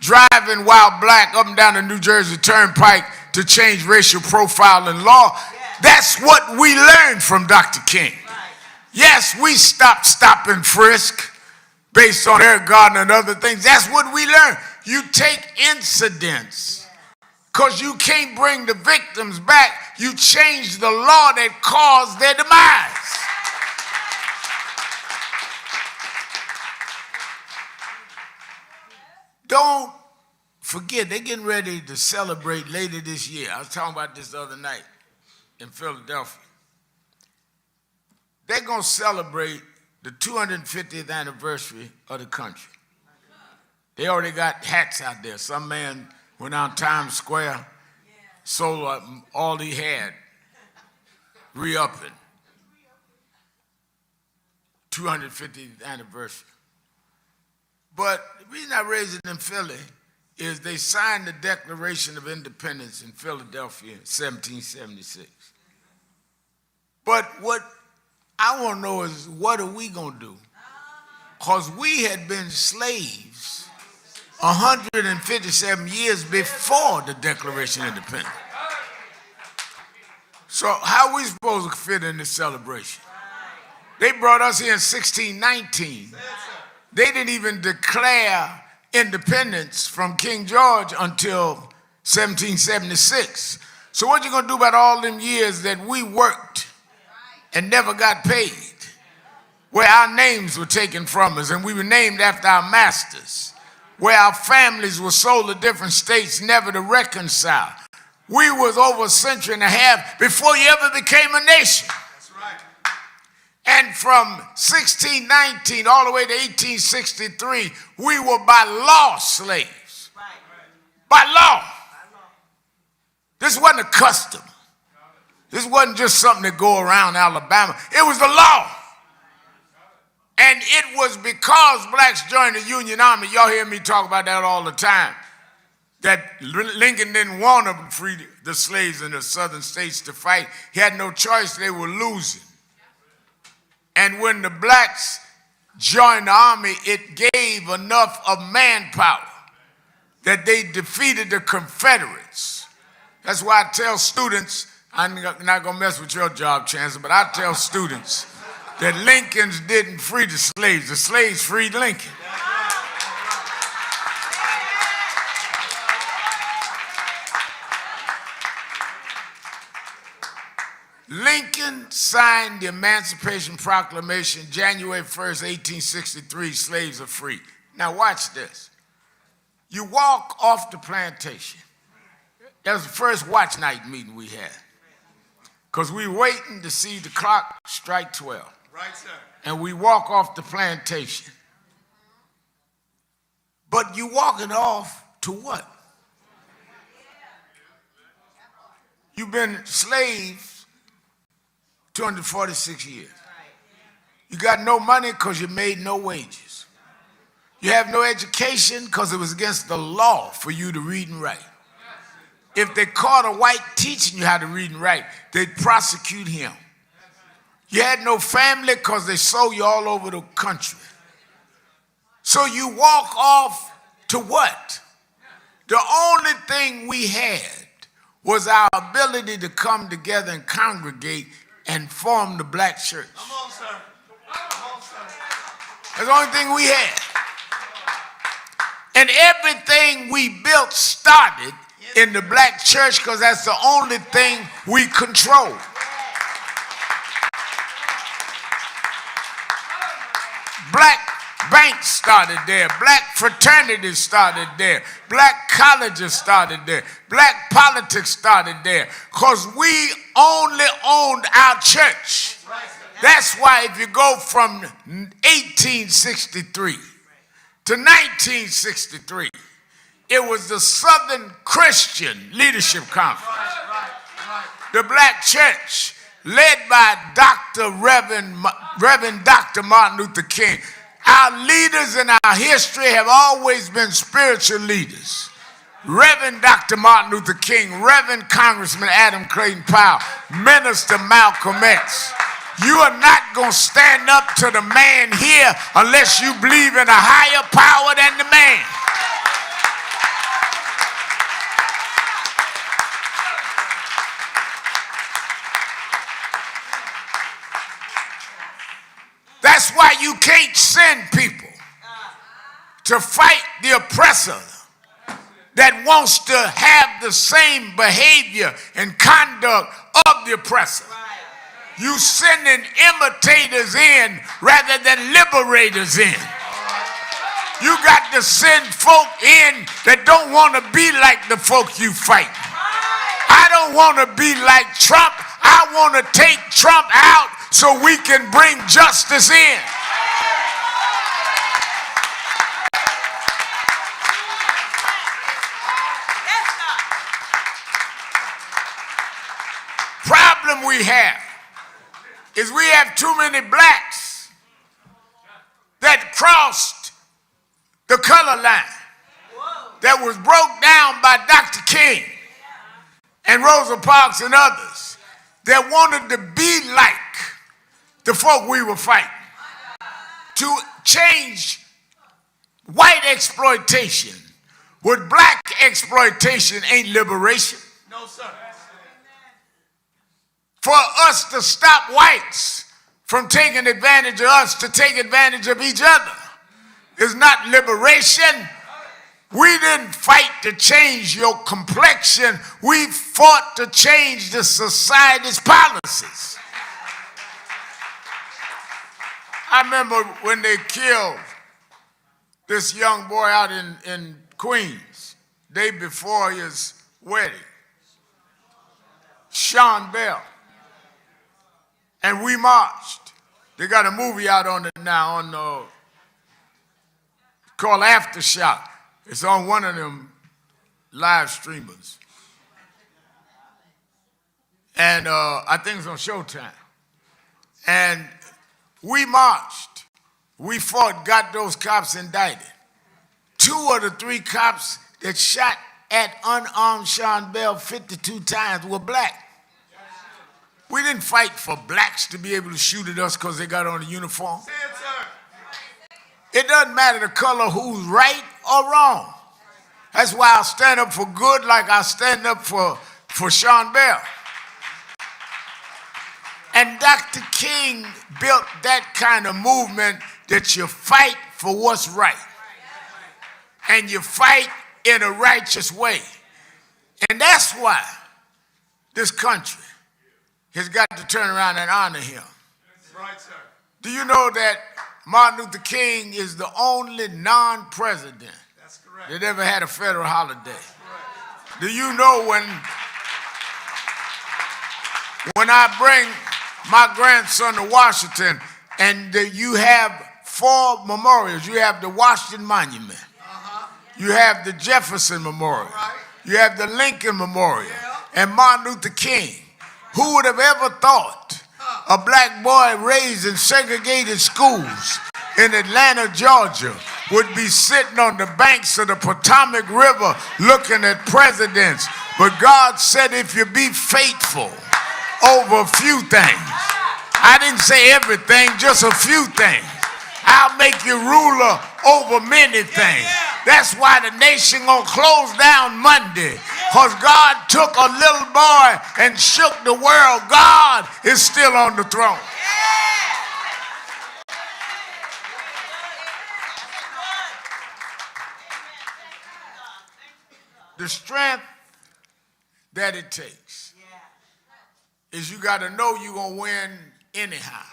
driving while black up and down the New Jersey Turnpike to change racial profile in law. That's what we learned from Dr. King. Yes, we stopped stop and frisk based on Eric Gardner and other things. That's what we learned. You take incidents because you can't bring the victims back. You change the law that caused their demise. Don't forget, they're getting ready to celebrate later this year. I was talking about this the other night in Philadelphia. They're going to celebrate the 250th anniversary of the country. They already got hats out there. Some man went out Times Square, sold all he had, re-upping. 250th anniversary. But the reason I raised it in Philly is they signed the Declaration of Independence in Philadelphia in 1776. But what I want to know is, what are we going to do? Because we had been slaves 157 years before the Declaration of Independence. So how are we supposed to fit in this celebration? They brought us here in 1619. They didn't even declare independence from King George until 1776. So what you gonna do about all them years that we worked and never got paid, where our names were taken from us and we were named after our masters, where our families were sold to different states never to reconcile? We was over a century and a half before you ever became a nation. And from 1619 all the way to 1863, we were by law slaves. By law. This wasn't a custom. This wasn't just something that go around Alabama. It was the law. And it was because blacks joined the Union Army, y'all hear me talk about that all the time, that Lincoln didn't want to free the slaves in the southern states to fight. He had no choice, they were losing. And when the blacks joined the army, it gave enough of manpower that they defeated the Confederates. That's why I tell students, I'm not going to mess with your job, Chancellor, but I tell students that Lincolns didn't free the slaves freed Lincoln. Lincoln signed the Emancipation Proclamation January 1st, 1863, slaves are free. Now watch this. You walk off the plantation. That was the first watch night meeting we had. Because we were waiting to see the clock strike 12. Right, sir. And we walk off the plantation. But you walking off to what? You've been slaves 246 years. You got no money because you made no wages. You have no education because it was against the law for you to read and write. If they caught a white teaching you how to read and write, they'd prosecute him. You had no family because they sold you all over the country. So you walk off to what? The only thing we had was our ability to come together and congregate and form the black church. Come on, sir. Come on, sir. That's the only thing we had. And everything we built started in the black church because that's the only thing we control. Black banks started there. Black fraternities started there. Black colleges started there. Black politics started there. Because we only owned our church. That's why if you go from 1863 to 1963, it was the Southern Christian Leadership Conference. The black church, led by Reverend Dr. Martin Luther King. Our leaders in our history have always been spiritual leaders. Reverend Dr. Martin Luther King, Reverend Congressman Adam Clayton Powell, Minister Malcolm X. You are not going to stand up to the man here unless you believe in a higher power than the man. That's why you can't send people to fight the oppressor that wants to have the same behavior and conduct of the oppressor. You sending imitators in rather than liberators in. You got to send folk in that don't want to be like the folk you fight. I don't want to be like Trump. I want to take Trump out so we can bring justice in. Problem we have is we have too many blacks that crossed the color line, that was broke down by Dr. King and Rosa Parks and others, that wanted to be like the folk we were fighting, to change white exploitation with black exploitation ain't liberation. No, sir. For us to stop whites from taking advantage of us to take advantage of each other is not liberation. We didn't fight to change your complexion. We fought to change the society's policies. I remember when they killed this young boy out in Queens, day before his wedding, Sean Bell. And we marched. They got a movie out on it now on called Aftershock. It's on one of them live streamers. And I think it's on Showtime. And we marched. We fought, got those cops indicted. 2 of the 3 cops that shot at unarmed Sean Bell 52 times were black. We didn't fight for blacks to be able to shoot at us because they got on a uniform. It doesn't matter the color who's right or wrong. That's why I stand up for good like I stand up for Sean Bell. And Dr. King built that kind of movement that you fight for what's right. And you fight in a righteous way. And that's why this country has got to turn around and honor him. Right, sir. Do you know that Martin Luther King is the only non-president that ever had a federal holiday? Do you know when I bring my grandson to Washington and you have 4 memorials, you have the Washington Monument, you have the Jefferson Memorial, you have the Lincoln Memorial, and Martin Luther King. Who would have ever thought a black boy raised in segregated schools in Atlanta, Georgia, would be sitting on the banks of the Potomac River looking at presidents? But God said, if you be faithful over a few things, I didn't say everything, just a few things, I'll make you ruler over many things. That's why the nation gonna close down Monday, because God took a little boy and shook the world. God is still on the throne. The strength that it takes is you got to know you're going to win anyhow.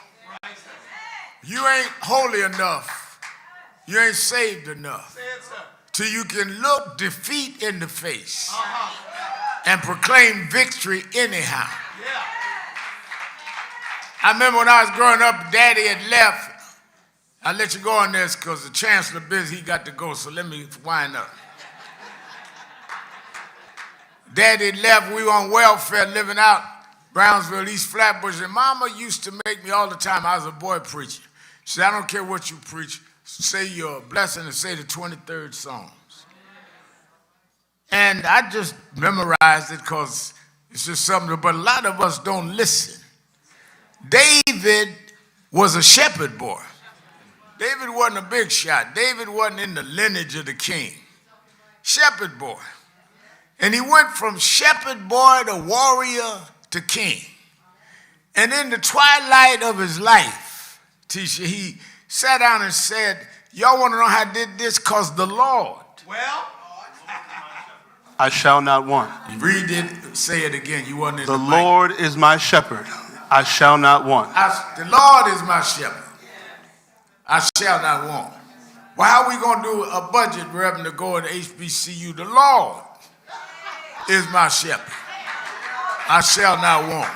You ain't holy enough. You ain't saved enough till you can look defeat in the face and proclaim victory anyhow. I remember when I was growing up, Daddy had left. I'll let you go on this because the chancellor busy, he got to go, so let me wind up. Daddy had left, we were on welfare living out Brownsville, East Flatbush, and Mama used to make me all the time. I was a boy preacher. She said, I don't care what you preach, say your blessing and say the 23rd Psalms. And I just memorized it because it's just something, but a lot of us don't listen. David was a shepherd boy. David wasn't a big shot. David wasn't in the lineage of the king. Shepherd boy. And he went from shepherd boy to warrior to king. And in the twilight of his life, Tisha, he sat down and said, y'all want to know how I did this? Because the Lord. Well, I shall not want. Read it, say it again. You wasn't in the Lord is my shepherd. I shall not want. The Lord is my shepherd. I shall not want. Well, how are we going to do a budget, Reverend, to go to HBCU? The Lord is my shepherd. I shall not want.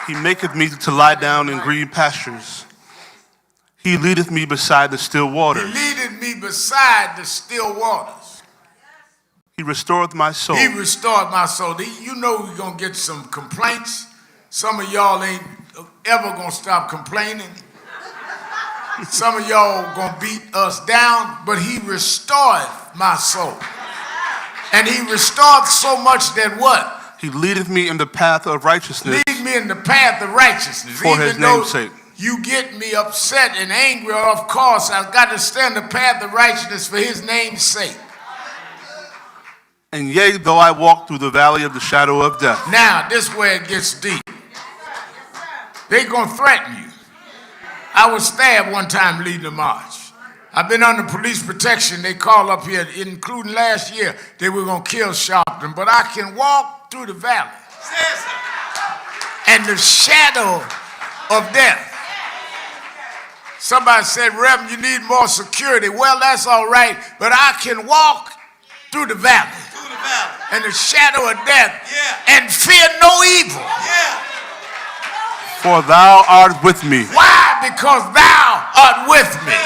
He maketh me to lie down in green pastures. He leadeth me beside the still waters. He leadeth me beside the still waters. He restoreth my soul. He restored my soul. You know we're going to get some complaints. Some of y'all ain't ever going to stop complaining. Some of y'all gonna beat us down, but he restored my soul. And he restored so much that what? He leadeth me in the path of righteousness. Lead me in the path of righteousness. For his name's sake. You get me upset and angry, of course, I've got to stay in the path of righteousness for his name's sake. And yea, though I walk through the valley of the shadow of death. Now, this is where it gets deep. They're going to threaten you. I was stabbed one time leading the march. I've been under police protection. They called up here, including last year, they were going to kill Sharpton. But I can walk through the valley and the shadow of death. Somebody said, Reverend, you need more security. Well, that's all right, but I can walk through the valley and the shadow of death and fear no evil. For thou art with me. Why? Because thou art with me.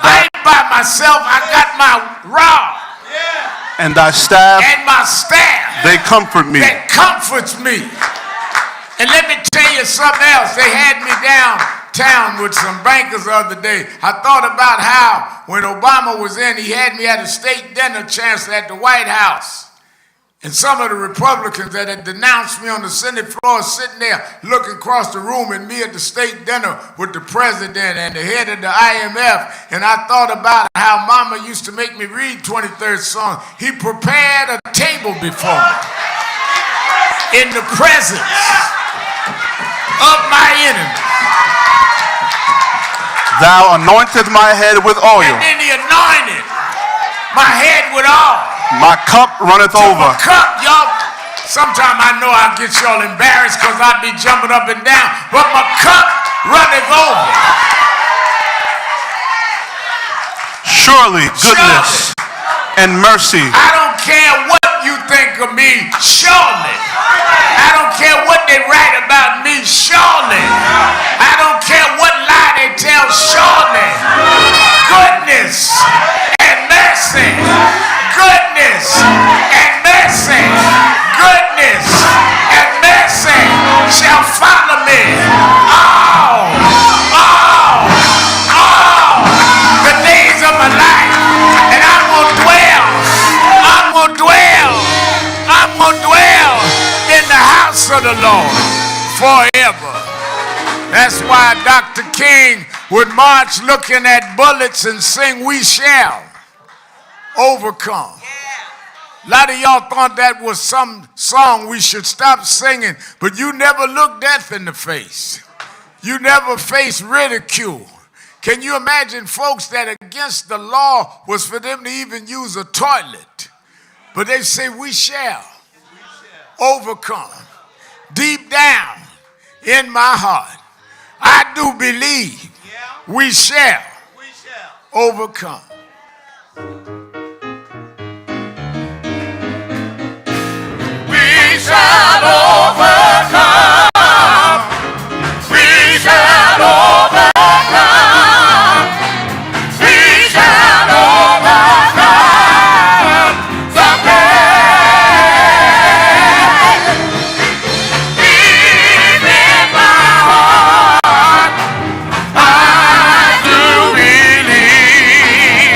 I ain't by myself. I got my rod. And thy staff. And my staff. They comfort me. That comforts me. And let me tell you something else. They had me downtown with some bankers the other day. I thought about how when Obama was in, he had me at a state dinner chancellor at the White House. And some of the Republicans that had denounced me on the Senate floor sitting there looking across the room and me at the state dinner with the president and the head of the IMF. And I thought about how Mama used to make me read 23rd Psalm. He prepared a table before me in the presence of my enemies. Thou anointest my head with oil. And then he anointed my head with oil. My cup runneth over. My cup, y'all. Sometimes I know I'll get y'all embarrassed because I'll be jumping up and down, but my cup runneth over. Surely goodness and mercy. I don't care what you think of me, surely. I don't care what they write about me, surely. I don't care what lie they tell, surely. Goodness and mercy. Goodness and mercy. Goodness and mercy shall follow me all the days of my life. And I'm going to dwell in the house of the Lord forever. That's why Dr. King would march looking at bullets and sing, "We shall overcome." A lot of y'all thought that was some song we should stop singing, but you never look death in the face. You never face ridicule. Can you imagine folks that against the law was for them to even use a toilet? But they say, "We shall overcome." Deep down in my heart, I do believe we shall overcome. We shall overcome. We shall overcome. We shall overcome someday. Deep in my heart, I do believe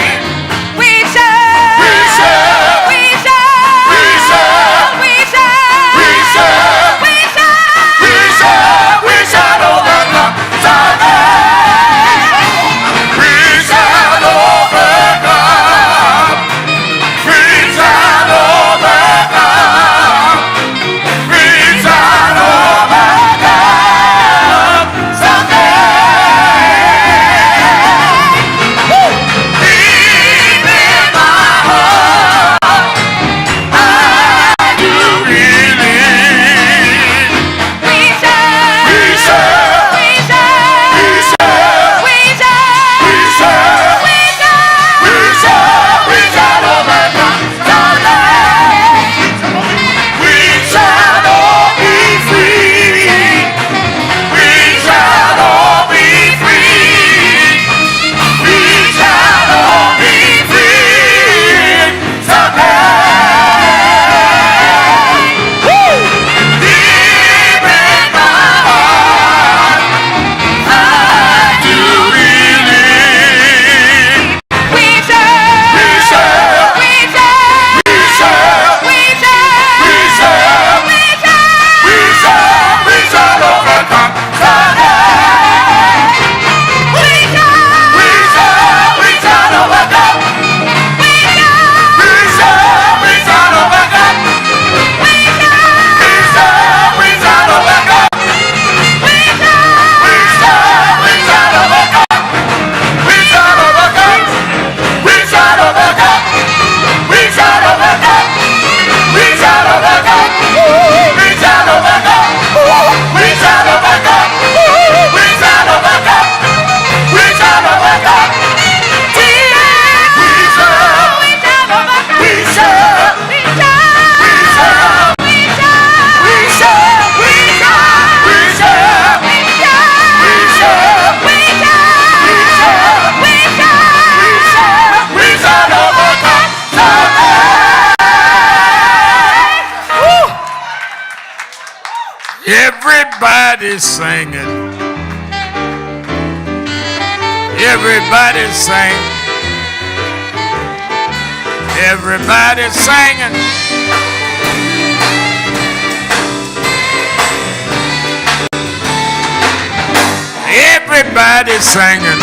Everybody's singing. Everybody's singing. Everybody's singing. Everybody's singing.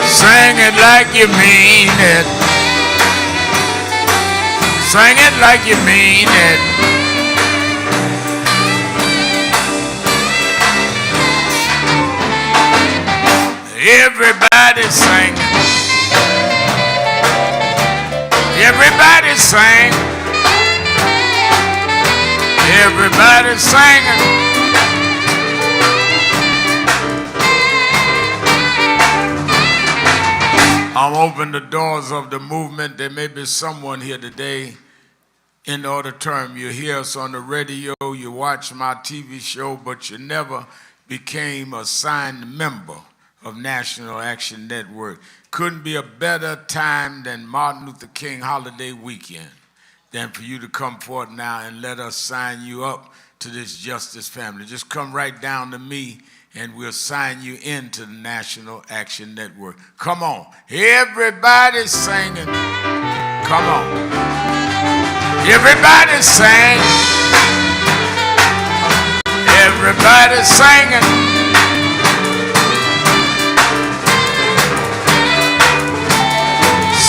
Sing it like you mean it. Sing it like you mean it. Everybody's singing. Everybody's singing. Everybody's singing. I'm opening the doors of the movement. There may be someone here today in the auditorium. You hear us on the radio, you watch my TV show, but you never became a signed member of National Action Network. Couldn't be a better time than Martin Luther King holiday weekend than for you to come forward now and let us sign you up to this justice family. Just come right down to me and we'll sign you into the National Action Network. Come on. Everybody's singing. Come on. Everybody's singing. Everybody's singing.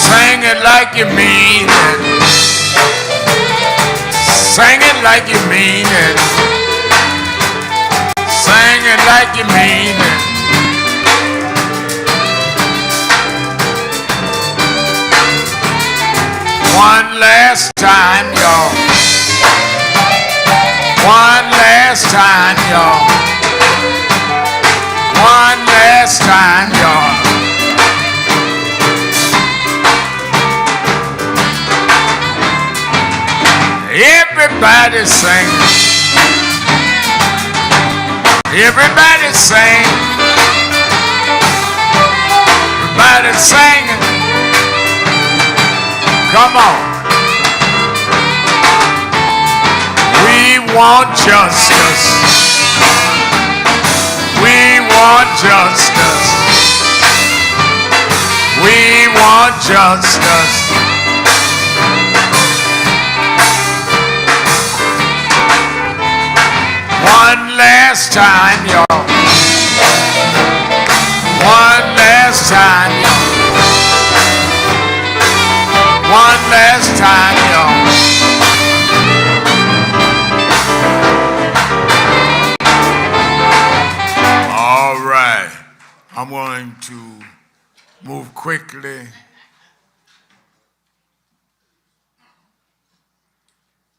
Sing it like you mean it. Sing it like you mean it. Sing it like you mean it. One last time, y'all. One last time, y'all. One last time, y'all. Everybody's singing. Everybody's singing. Everybody's singing. Come on. We want justice. We want justice. We want justice. One last time, y'all. One last time, y'all. One last time, y'all. All right. I'm going to move quickly.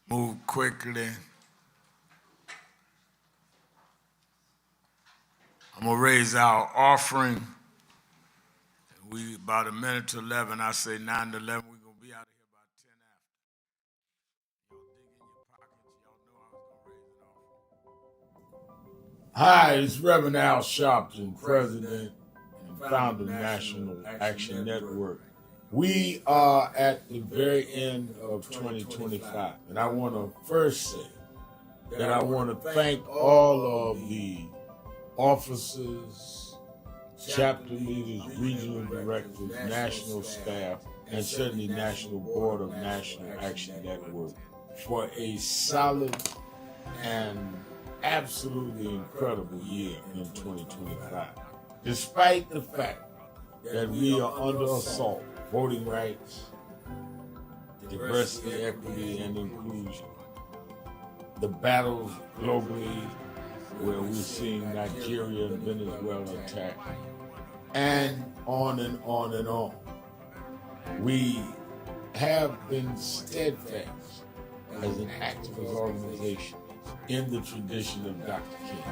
Move quickly. I'm going to raise our offering. We about a minute to 11. I say 9 to 11. We're going to be out of here by 10 after. Y'all dig in your pockets. Y'all know I was going to raise an offering. Hi, it's Reverend Al Sharpton, President and founder of National Action Network. We are at the very end of 2025. And I want to first say that I want to thank all of the officers, chapter leaders, regional directors, national staff, and certainly National Board of National Action Network for a solid and absolutely incredible year in 2025. Despite the fact that we are under assault, voting rights, diversity, equity, and inclusion, the battles globally, where we're seeing Nigeria and Venezuela attack, and on and on and on. We have been steadfast as an activist organization in the tradition of Dr. King.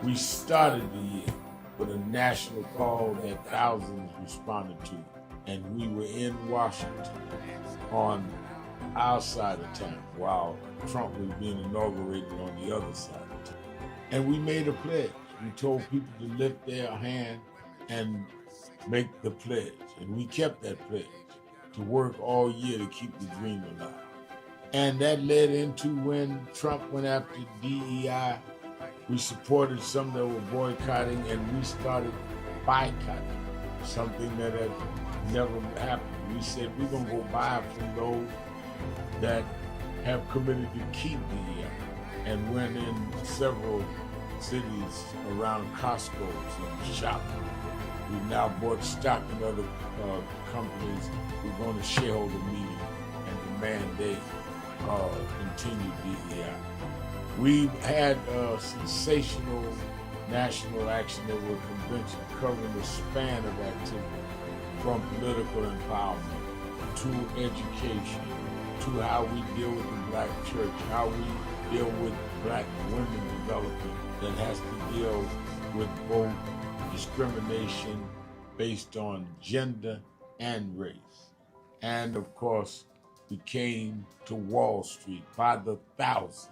We started the year with a national call that thousands responded to, and we were in Washington on our side of town while Trump was being inaugurated on the other side of town. And we made a pledge. We told people to lift their hand and make the pledge. And we kept that pledge to work all year to keep the dream alive. And that led into when Trump went after DEI. We supported some that were boycotting, and we started boycotting, something that had never happened. We said we're going to go buy from those that have committed to keep DEI, and went in several cities around Costco's and Sharpton. We've now bought stock in other companies. We're going to shareholder meeting and demand they continue DEI. We've had a sensational national action at a convention covering the span of activity, from political empowerment to education, to how we deal with the black church, how we deal with black women development that has to deal with both discrimination based on gender and race. And of course, we came to Wall Street by the thousands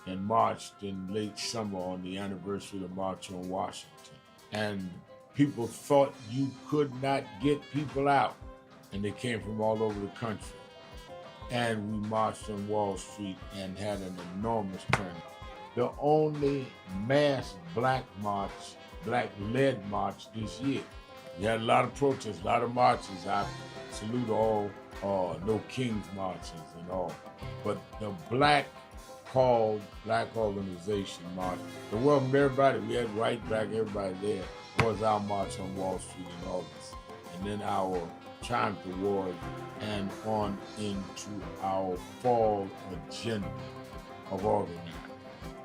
and marched in late summer on the anniversary of the March on Washington. And people thought you could not get people out, and they came from all over the country. And we marched on Wall Street and had an enormous turnout. The only mass black march, black-led march this year. We had a lot of protests, a lot of marches. I salute all no King's marches and all. But the black called black organization march, to welcome everybody, we had white, black, everybody there, was our march on Wall Street in August. And then our Triumph Award and on into our fall agenda of organizing,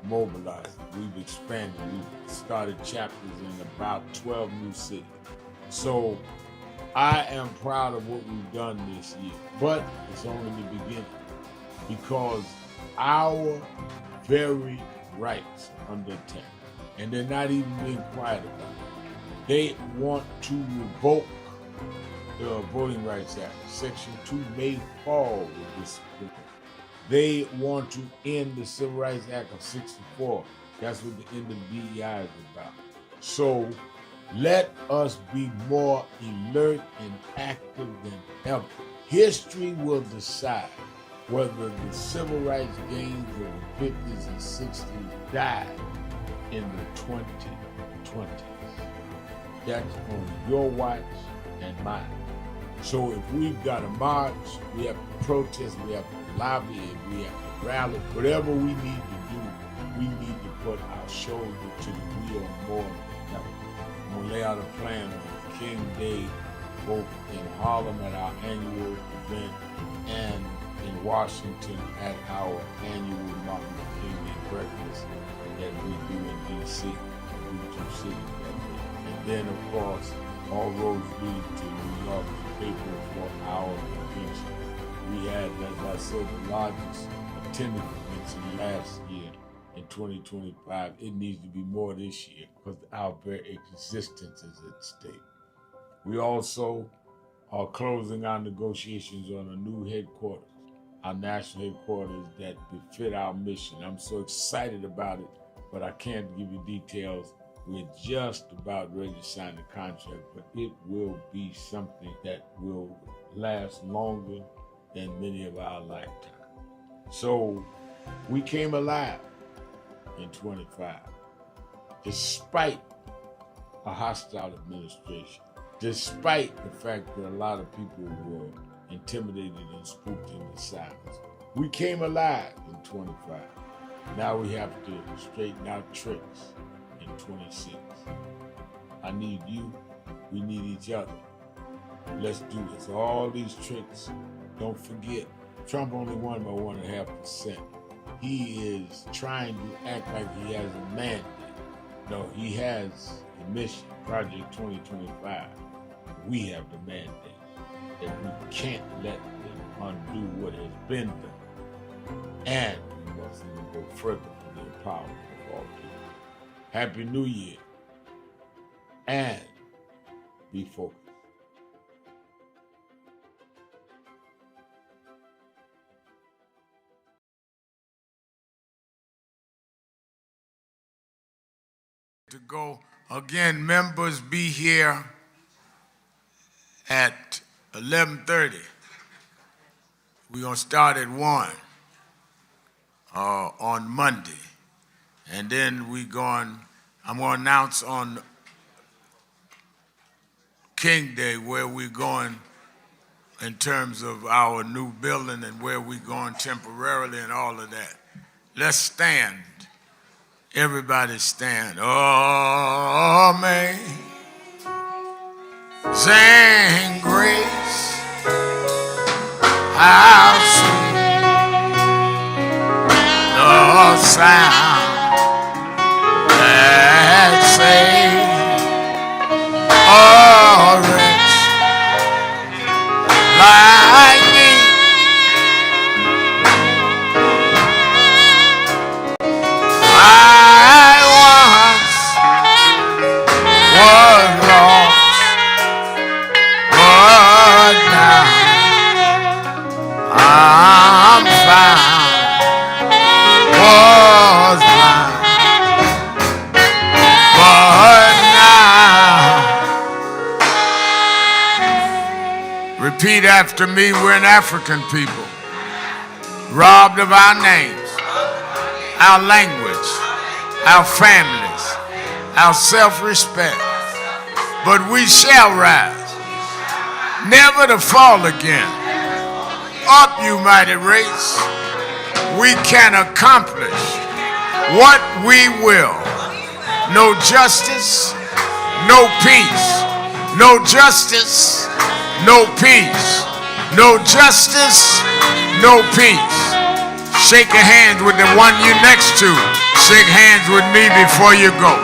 mobilizing. We've expanded. We've started chapters in about 12 new cities. So I am proud of what we've done this year, but it's only the beginning, because our very rights are under attack, and they're not even being quiet about it. They want to revoke the Voting Rights Act. Section 2 may fall with this bill. They want to end the Civil Rights Act of '64. That's what the end of DEI is about. So let us be more alert and active than ever. History will decide whether the civil rights gains of the 50s and 60s died in the 2020s. That's on your watch and mine. So if we've got to march, we have to protest, we have to lobby, and we have to rally, whatever we need to do, we need to put our shoulder to the wheel more than ever. I'm going to lay out a plan on King Day, both in Harlem at our annual event and in Washington at our annual Martin Luther King Day breakfast that we do in D.C. We do cities that day. And then, of course, all roads lead to New York paper for our convention. We had, as I said, the largest attendance convention last year in 2025. It needs to be more this year because our very existence is at stake. We also are closing our negotiations on a new headquarters, our national headquarters that befit our mission. I'm so excited about it, but I can't give you details. We're just about ready to sign the contract, but it will be something that will last longer than many of our lifetimes. So we came alive in 25, despite a hostile administration, despite the fact that a lot of people were intimidated and spooked into silence. We came alive in 25. Now we have to straighten out tricks in 26. I need you, we need each other. Let's do this. All these tricks, don't forget, Trump only won by 1.5%. He is trying to act like he has a mandate. No, he has a mission, Project 2025. We have the mandate that we can't let them undo what has been done. And we must even go further for the empowerment of all people. Happy New Year, and be focused. To go again, members, be here at 11:30. We're gonna start at 1. on Monday. And then I'm going to announce on King Day where we're going in terms of our new building and where we're going temporarily and all of that. Let's stand. Everybody stand. Oh, amazing grace, how sweet the sound that saved a wretch like me. I once was lost, but now I'm found. Was blind, but now. Repeat after me. We're an African people, robbed of our names, our language, our families, our self-respect. But we shall rise, never to fall again. Up, you mighty race. We can accomplish what we will. No justice, no peace. No justice, no peace. No justice, no peace. Shake a hand with the one you're next to. Shake hands with me before you go.